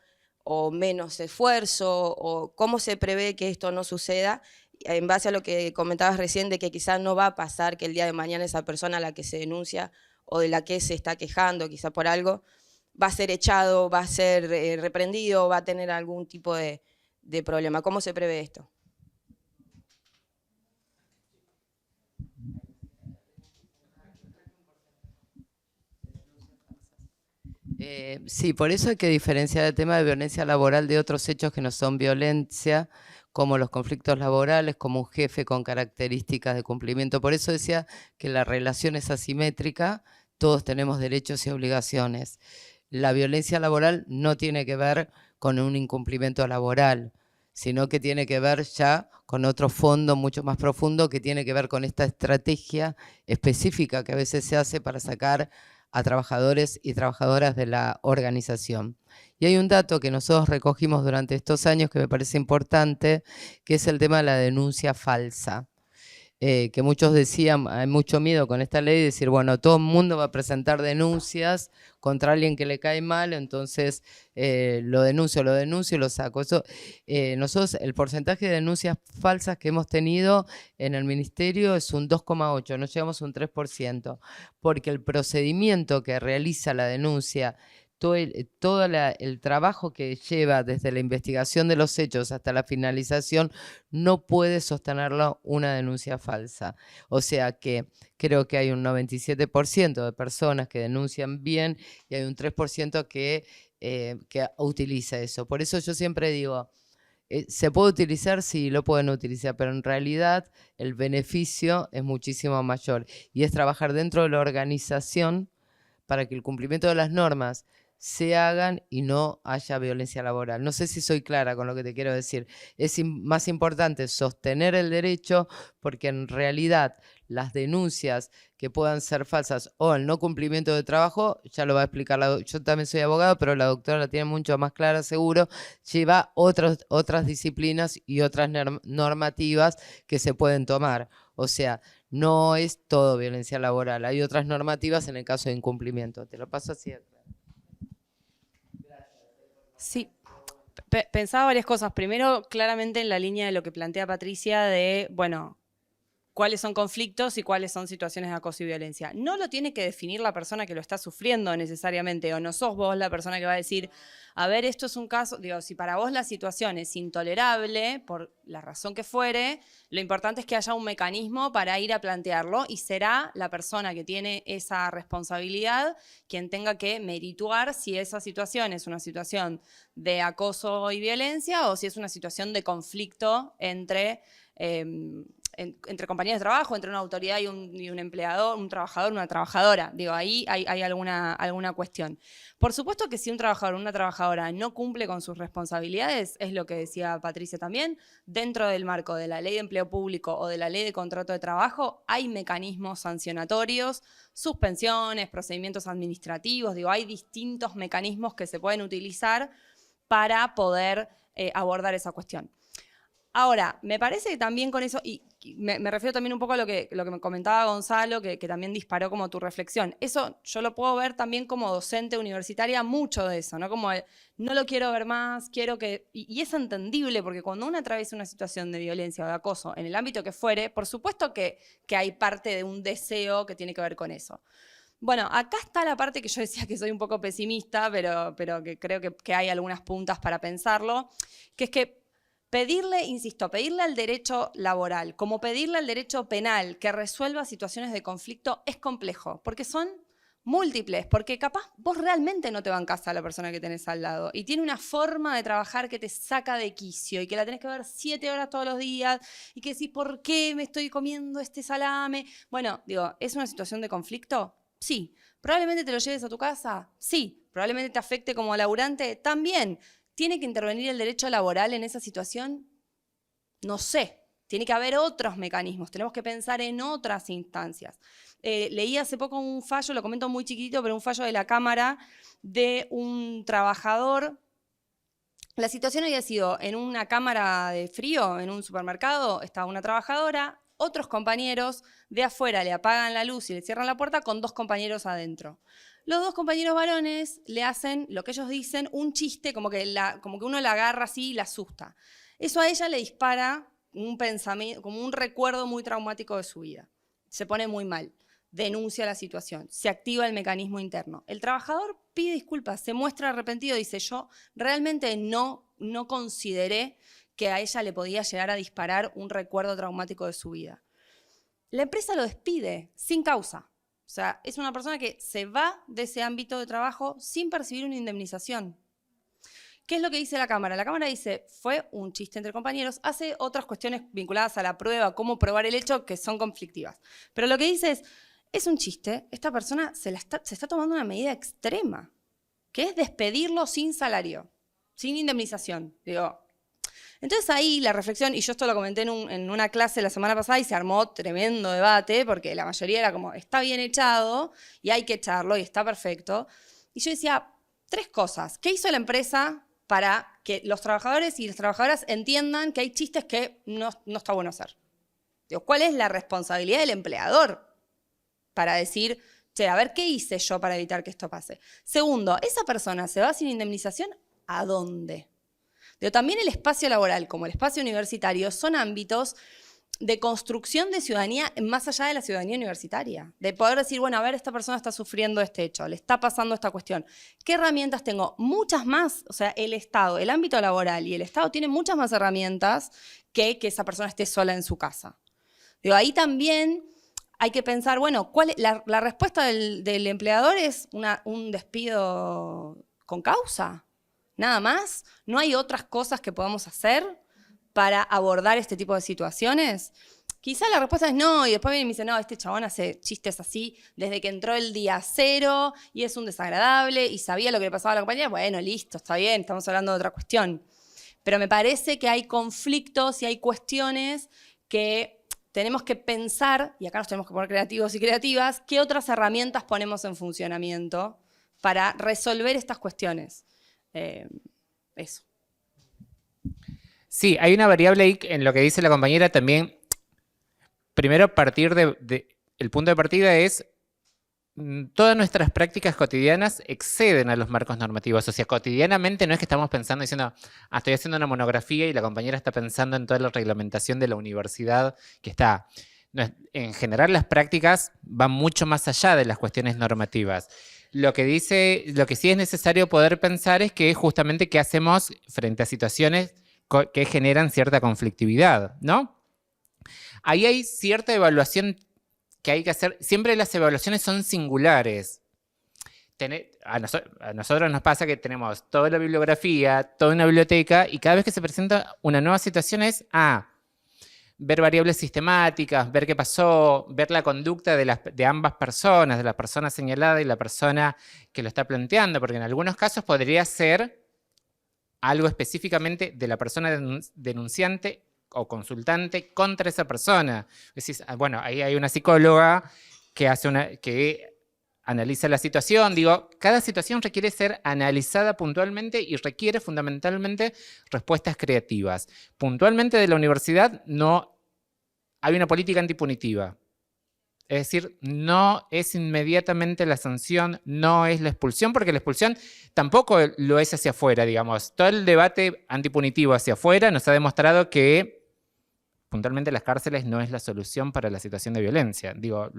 o menos esfuerzo, o cómo se prevé que esto no suceda, en base a lo que comentabas recién, de que quizás no va a pasar que el día de mañana esa persona a la que se denuncia o de la que se está quejando, quizá por algo, va a ser echado, va a ser reprendido, va a tener algún tipo de problema. ¿Cómo se prevé esto? Sí, por eso hay que diferenciar el tema de violencia laboral de otros hechos que no son violencia, como los conflictos laborales, como un jefe con características de cumplimiento. Por eso decía que la relación es asimétrica, todos tenemos derechos y obligaciones. La violencia laboral no tiene que ver con un incumplimiento laboral, sino que tiene que ver ya con otro fondo mucho más profundo, que tiene que ver con esta estrategia específica que a veces se hace para sacar a trabajadores y trabajadoras de la organización. Y hay un dato que nosotros recogimos durante estos años que me parece importante, que es el tema de la denuncia falsa. Que muchos decían, hay mucho miedo con esta ley de decir, bueno, todo el mundo va a presentar denuncias contra alguien que le cae mal, entonces lo denuncio y lo saco. Eso, nosotros, el porcentaje de denuncias falsas que hemos tenido en el ministerio es un 2,8, no llegamos a un 3%, porque el procedimiento que realiza la denuncia, todo el trabajo que lleva desde la investigación de los hechos hasta la finalización, no puede sostenerlo una denuncia falsa. O sea que creo que hay un 97% de personas que denuncian bien y hay un 3% que utiliza eso. Por eso yo siempre digo, se puede utilizar, sí, lo pueden utilizar, pero en realidad el beneficio es muchísimo mayor y es trabajar dentro de la organización para que el cumplimiento de las normas se hagan y no haya violencia laboral. No sé si soy clara con lo que te quiero decir. Es más importante sostener el derecho, porque en realidad las denuncias que puedan ser falsas o el no cumplimiento de trabajo, ya lo va a explicar yo también soy abogado, pero la doctora la tiene mucho más clara seguro, lleva otras disciplinas y otras normativas que se pueden tomar. O sea, no es todo violencia laboral, hay otras normativas en el caso de incumplimiento. Te lo paso así. Sí, pensaba varias cosas. Primero, claramente en la línea de lo que plantea Patricia de, bueno, cuáles son conflictos y cuáles son situaciones de acoso y violencia. No lo tiene que definir la persona que lo está sufriendo necesariamente, o no sos vos la persona que va a decir, a ver, esto es un caso, digo, si para vos la situación es intolerable, por la razón que fuere, lo importante es que haya un mecanismo para ir a plantearlo y será la persona que tiene esa responsabilidad quien tenga que merituar si esa situación es una situación de acoso y violencia o si es una situación de conflicto entre compañías de trabajo, entre una autoridad y un empleador, un trabajador, una trabajadora. Digo, ahí hay alguna cuestión. Por supuesto que si un trabajador o una trabajadora no cumple con sus responsabilidades, es lo que decía Patricia también, dentro del marco de la Ley de Empleo Público o de la Ley de Contrato de Trabajo, hay mecanismos sancionatorios, suspensiones, procedimientos administrativos, digo, hay distintos mecanismos que se pueden utilizar para poder abordar esa cuestión. Ahora, me parece que también con eso, y me refiero también un poco a lo que me comentaba Gonzalo, que también disparó como tu reflexión. Eso yo lo puedo ver también como docente universitaria, mucho de eso, ¿no? Como no lo quiero ver más, quiero que... Y es entendible, porque cuando uno atraviesa una situación de violencia o de acoso, en el ámbito que fuere, por supuesto que hay parte de un deseo que tiene que ver con eso. Bueno, acá está la parte que yo decía que soy un poco pesimista, pero que creo que hay algunas puntas para pensarlo, que es que pedirle, insisto, pedirle al derecho laboral, como pedirle al derecho penal que resuelva situaciones de conflicto es complejo, porque son múltiples, porque capaz vos realmente no te bancás a la persona que tenés al lado y tiene una forma de trabajar que te saca de quicio y que la tenés que ver 7 horas todos los días y que decís, ¿por qué me estoy comiendo este salame? Bueno, digo, ¿es una situación de conflicto? Sí. ¿Probablemente te lo lleves a tu casa? Sí. ¿Probablemente te afecte como laburante? También. ¿Tiene que intervenir el derecho laboral en esa situación? No sé. Tiene que haber otros mecanismos. Tenemos que pensar en otras instancias. Leí hace poco un fallo, lo comento muy chiquitito, pero un fallo de la Cámara de un trabajador. La situación había sido en una cámara de frío, en un supermercado, estaba una trabajadora, otros compañeros de afuera le apagan la luz y le cierran la puerta con 2 compañeros adentro. Los 2 compañeros varones le hacen, lo que ellos dicen, un chiste, como que uno la agarra así y la asusta. Eso a ella le dispara un pensamiento, como un recuerdo muy traumático de su vida. Se pone muy mal, denuncia la situación, se activa el mecanismo interno. El trabajador pide disculpas, se muestra arrepentido, dice, yo realmente no consideré que a ella le podía llegar a disparar un recuerdo traumático de su vida. La empresa lo despide sin causa. O sea, es una persona que se va de ese ámbito de trabajo sin percibir una indemnización. ¿Qué es lo que dice la Cámara? La Cámara dice, fue un chiste entre compañeros, hace otras cuestiones vinculadas a la prueba, cómo probar el hecho, que son conflictivas. Pero lo que dice es un chiste, esta persona se está tomando una medida extrema, que es despedirlo sin salario, sin indemnización. Digo, entonces ahí la reflexión, y yo esto lo comenté en una clase la semana pasada y se armó tremendo debate, porque la mayoría era como, está bien echado y hay que echarlo y está perfecto. Y yo decía, 3 cosas. ¿Qué hizo la empresa para que los trabajadores y las trabajadoras entiendan que hay chistes que no está bueno hacer? Digo, ¿cuál es la responsabilidad del empleador para decir, che, a ver, ¿qué hice yo para evitar que esto pase? Segundo, ¿esa persona se va sin indemnización? ¿A dónde? Pero también el espacio laboral, como el espacio universitario, son ámbitos de construcción de ciudadanía más allá de la ciudadanía universitaria. De poder decir, bueno, a ver, esta persona está sufriendo este hecho, le está pasando esta cuestión. ¿Qué herramientas tengo? Muchas más. O sea, el Estado, el ámbito laboral y el Estado tienen muchas más herramientas que esa persona esté sola en su casa. Digo, ahí también hay que pensar, bueno, la respuesta del empleador es un despido con causa. Nada más, no hay otras cosas que podamos hacer para abordar este tipo de situaciones. Quizá la respuesta es no, y después viene y me dice, no, este chabón hace chistes así desde que entró el día 0 y es un desagradable y sabía lo que le pasaba a la compañía. Bueno, listo, está bien, estamos hablando de otra cuestión. Pero me parece que hay conflictos y hay cuestiones que tenemos que pensar, y acá nos tenemos que poner creativos y creativas, qué otras herramientas ponemos en funcionamiento para resolver estas cuestiones. Eso. Sí, hay una variable ahí en lo que dice la compañera también. Primero, partir el punto de partida es todas nuestras prácticas cotidianas exceden a los marcos normativos. O sea, cotidianamente no es que estamos pensando diciendo, estoy haciendo una monografía y la compañera está pensando en toda la reglamentación de la universidad que está. En general las prácticas van mucho más allá de las cuestiones normativas. Lo que sí es necesario poder pensar es que justamente qué hacemos frente a situaciones que generan cierta conflictivividad, ¿no? Ahí hay cierta evaluación que hay que hacer. Siempre las evaluaciones son singulares. A nosotros nos pasa que tenemos toda la bibliografía, toda una biblioteca, y cada vez que se presenta una nueva situación es ver variables sistemáticas, ver qué pasó, ver la conducta de ambas personas, de la persona señalada y la persona que lo está planteando, porque en algunos casos podría ser algo específicamente de la persona denunciante o consultante contra esa persona. Decís, bueno, ahí hay una psicóloga que analiza la situación. Digo, cada situación requiere ser analizada puntualmente y requiere fundamentalmente respuestas creativas. Puntualmente de la universidad no hay una política antipunitiva. Es decir, no es inmediatamente la sanción, no es la expulsión, porque la expulsión tampoco lo es hacia afuera, digamos. Todo el debate antipunitivo hacia afuera nos ha demostrado que puntualmente las cárceles no es la solución para la situación de violencia. Digo,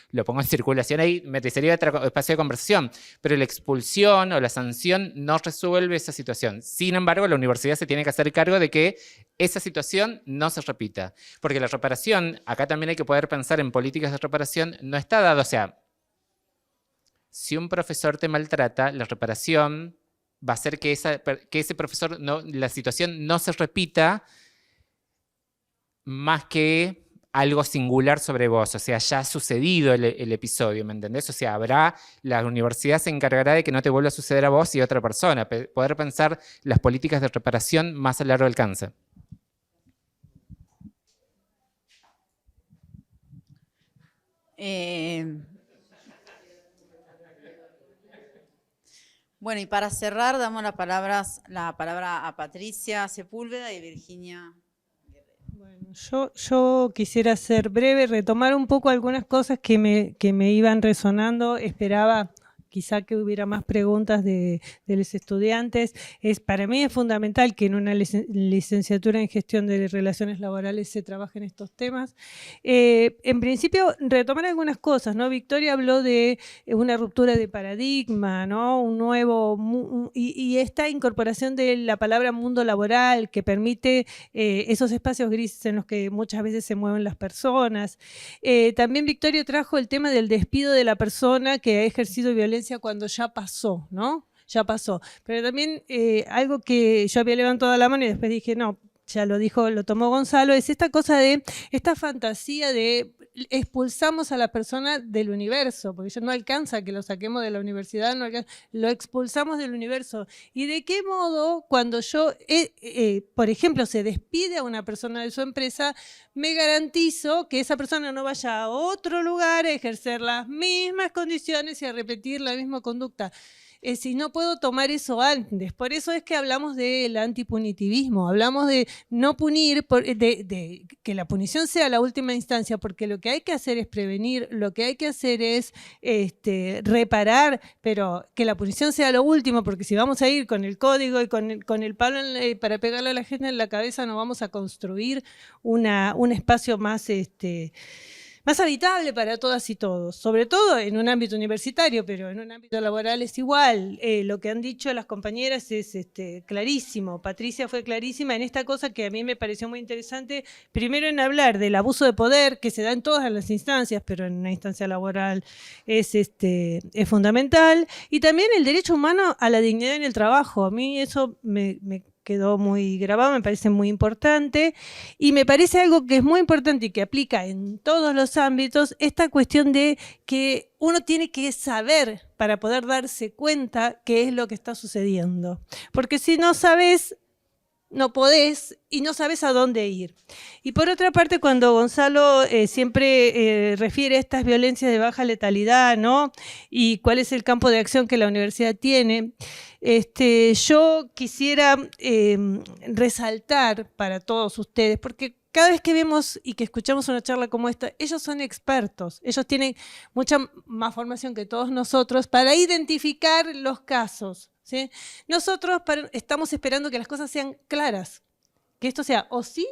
lo pongo en circulación ahí, sería otro espacio de conversación, pero la expulsión o la sanción no resuelve esa situación. Sin embargo, la universidad se tiene que hacer cargo de que esa situación no se repita. Porque la reparación, acá también hay que poder pensar en políticas de reparación, no está dado, o sea, si un profesor te maltrata, la reparación va a hacer que ese profesor, la situación no se repita, más que algo singular sobre vos, o sea, ya ha sucedido el episodio, ¿me entendés? O sea, la universidad se encargará de que no te vuelva a suceder a vos y a otra persona, poder pensar las políticas de reparación más a largo alcance. Bueno, y para cerrar, damos la palabra a Patricia Sepúlveda y Virginia. Bueno, yo quisiera ser breve, retomar un poco algunas cosas que me iban resonando. Esperaba quizá que hubiera más preguntas de los estudiantes. Para mí es fundamental que en una licenciatura en gestión de relaciones laborales se trabajen estos temas. En principio, retomar algunas cosas, ¿no? Victoria habló de una ruptura de paradigma, ¿no? Un nuevo, y esta incorporación de la palabra mundo laboral que permite esos espacios grises en los que muchas veces se mueven las personas. También Victoria trajo el tema del despido de la persona que ha ejercido violencia cuando ya pasó, ¿no? Ya pasó. Pero también algo que yo había levantado la mano y después dije, no, ya lo tomó Gonzalo, es esta cosa de, esta fantasía de expulsamos a la persona del universo, porque ya no alcanza que lo saquemos de la universidad, no alcanza, lo expulsamos del universo. ¿Y de qué modo cuando por ejemplo, se despide a una persona de su empresa, me garantizo que esa persona no vaya a otro lugar a ejercer las mismas condiciones y a repetir la misma conducta? Si no puedo tomar eso antes. Por eso es que hablamos del antipunitivismo, hablamos de no punir, de que la punición sea la última instancia, porque lo que hay que hacer es prevenir, lo que hay que hacer es reparar, pero que la punición sea lo último, porque si vamos a ir con el código y con el palo para pegarle a la gente en la cabeza, no vamos a construir un espacio más habitable para todas y todos, sobre todo en un ámbito universitario, pero en un ámbito laboral es igual. Lo que han dicho las compañeras es clarísimo. Patricia fue clarísima en esta cosa que a mí me pareció muy interesante, primero en hablar del abuso de poder que se da en todas las instancias, pero en una instancia laboral es fundamental, y también el derecho humano a la dignidad en el trabajo. A mí eso me quedó muy grabado, me parece muy importante, y me parece algo que es muy importante y que aplica en todos los ámbitos, esta cuestión de que uno tiene que saber para poder darse cuenta qué es lo que está sucediendo, porque si no sabes, no podés y no sabes a dónde ir. Y por otra parte, cuando Gonzalo siempre refiere a estas violencias de baja letalidad, ¿no? Y cuál es el campo de acción que la universidad tiene, yo quisiera resaltar para todos ustedes, porque cada vez que vemos y que escuchamos una charla como esta, ellos son expertos, ellos tienen mucha más formación que todos nosotros para identificar los casos, ¿sí? Nosotros estamos esperando que las cosas sean claras, que esto sea o sí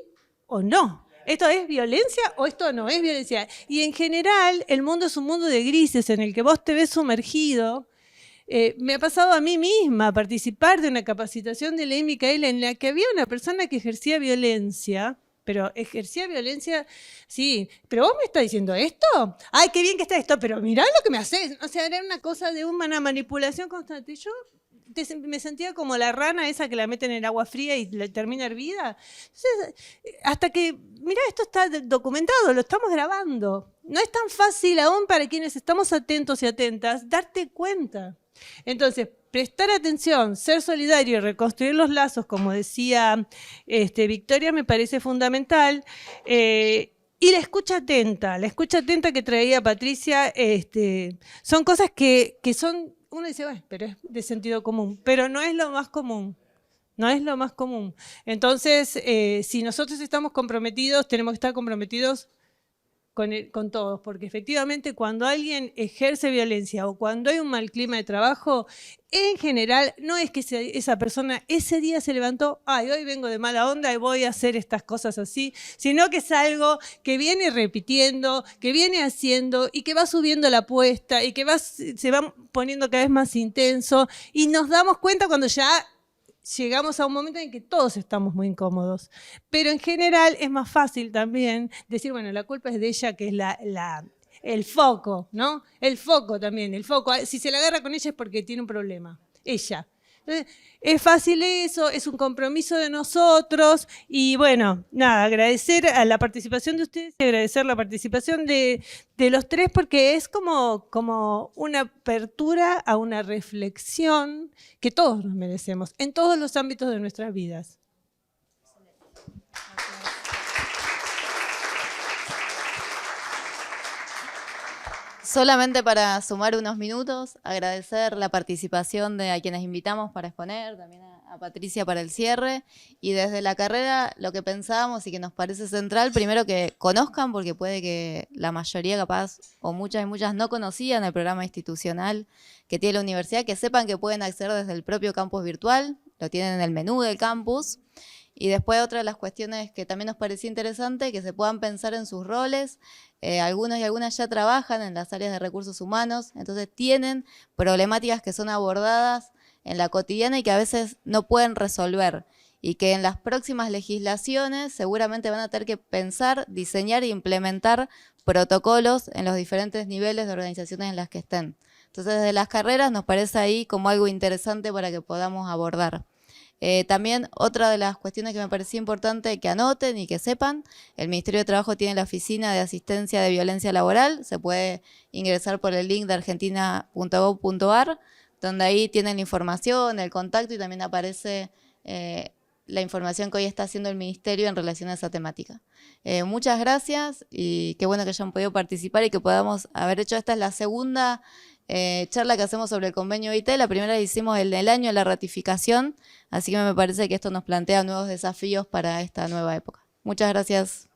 o no. ¿Esto es violencia o esto no es violencia? Y en general, el mundo es un mundo de grises en el que vos te ves sumergido. Me ha pasado a mí misma participar de una capacitación de Ley Micaela en la que había una persona que ejercía violencia, pero ejercía violencia, sí, pero vos me estás diciendo esto, ay, qué bien que está esto, pero mirá lo que me haces. O sea, era una cosa de una manipulación constante. Yo me sentía como la rana esa que la meten en agua fría y termina hervida. Entonces, hasta que, mirá, esto está documentado, lo estamos grabando. No es tan fácil aún para quienes estamos atentos y atentas darte cuenta. Entonces, prestar atención, ser solidario y reconstruir los lazos, como decía Victoria, me parece fundamental. Y la escucha atenta que traía Patricia, son cosas que son, uno dice, bueno, pero es de sentido común, pero no es lo más común. No es lo más común. Entonces, si nosotros estamos comprometidos, tenemos que estar comprometidos con todos, porque efectivamente cuando alguien ejerce violencia o cuando hay un mal clima de trabajo, en general no es que esa persona ese día se levantó, ay, hoy vengo de mala onda y voy a hacer estas cosas así, sino que es algo que viene repitiendo, que viene haciendo y que va subiendo la apuesta y que se va poniendo cada vez más intenso y nos damos cuenta cuando ya llegamos a un momento en que todos estamos muy incómodos. Pero en general es más fácil también decir, bueno, la culpa es de ella, que es el foco, ¿no? El foco también, el foco. Si se la agarra con ella es porque tiene un problema, ella. Entonces, es fácil eso, es un compromiso de nosotros y bueno, nada, agradecer a la participación de ustedes y agradecer la participación de los tres porque es como una apertura a una reflexión que todos nos merecemos en todos los ámbitos de nuestras vidas. Solamente para sumar unos minutos, agradecer la participación de a quienes invitamos para exponer, también a Patricia para el cierre. Y desde la carrera, lo que pensábamos y que nos parece central, primero que conozcan, porque puede que la mayoría capaz, o muchas y muchas no conocían el programa institucional que tiene la universidad, que sepan que pueden acceder desde el propio campus virtual, lo tienen en el menú del campus. Y después otra de las cuestiones que también nos parecía interesante, que se puedan pensar en sus roles. Algunos y algunas ya trabajan en las áreas de recursos humanos, entonces tienen problemáticas que son abordadas en la cotidiana y que a veces no pueden resolver. Y que en las próximas legislaciones seguramente van a tener que pensar, diseñar e implementar protocolos en los diferentes niveles de organizaciones en las que estén. Entonces desde las carreras nos parece ahí como algo interesante para que podamos abordar. También otra de las cuestiones que me parecía importante que anoten y que sepan, el Ministerio de Trabajo tiene la Oficina de Asistencia de Violencia Laboral, se puede ingresar por el link de argentina.gov.ar, donde ahí tienen la información, el contacto y también aparece la información que hoy está haciendo el Ministerio en relación a esa temática. Muchas gracias y qué bueno que hayan podido participar y que podamos haber hecho, esta es la segunda charla que hacemos sobre el convenio OIT, la primera la hicimos el año de la ratificación, así que me parece que esto nos plantea nuevos desafíos para esta nueva época. Muchas gracias.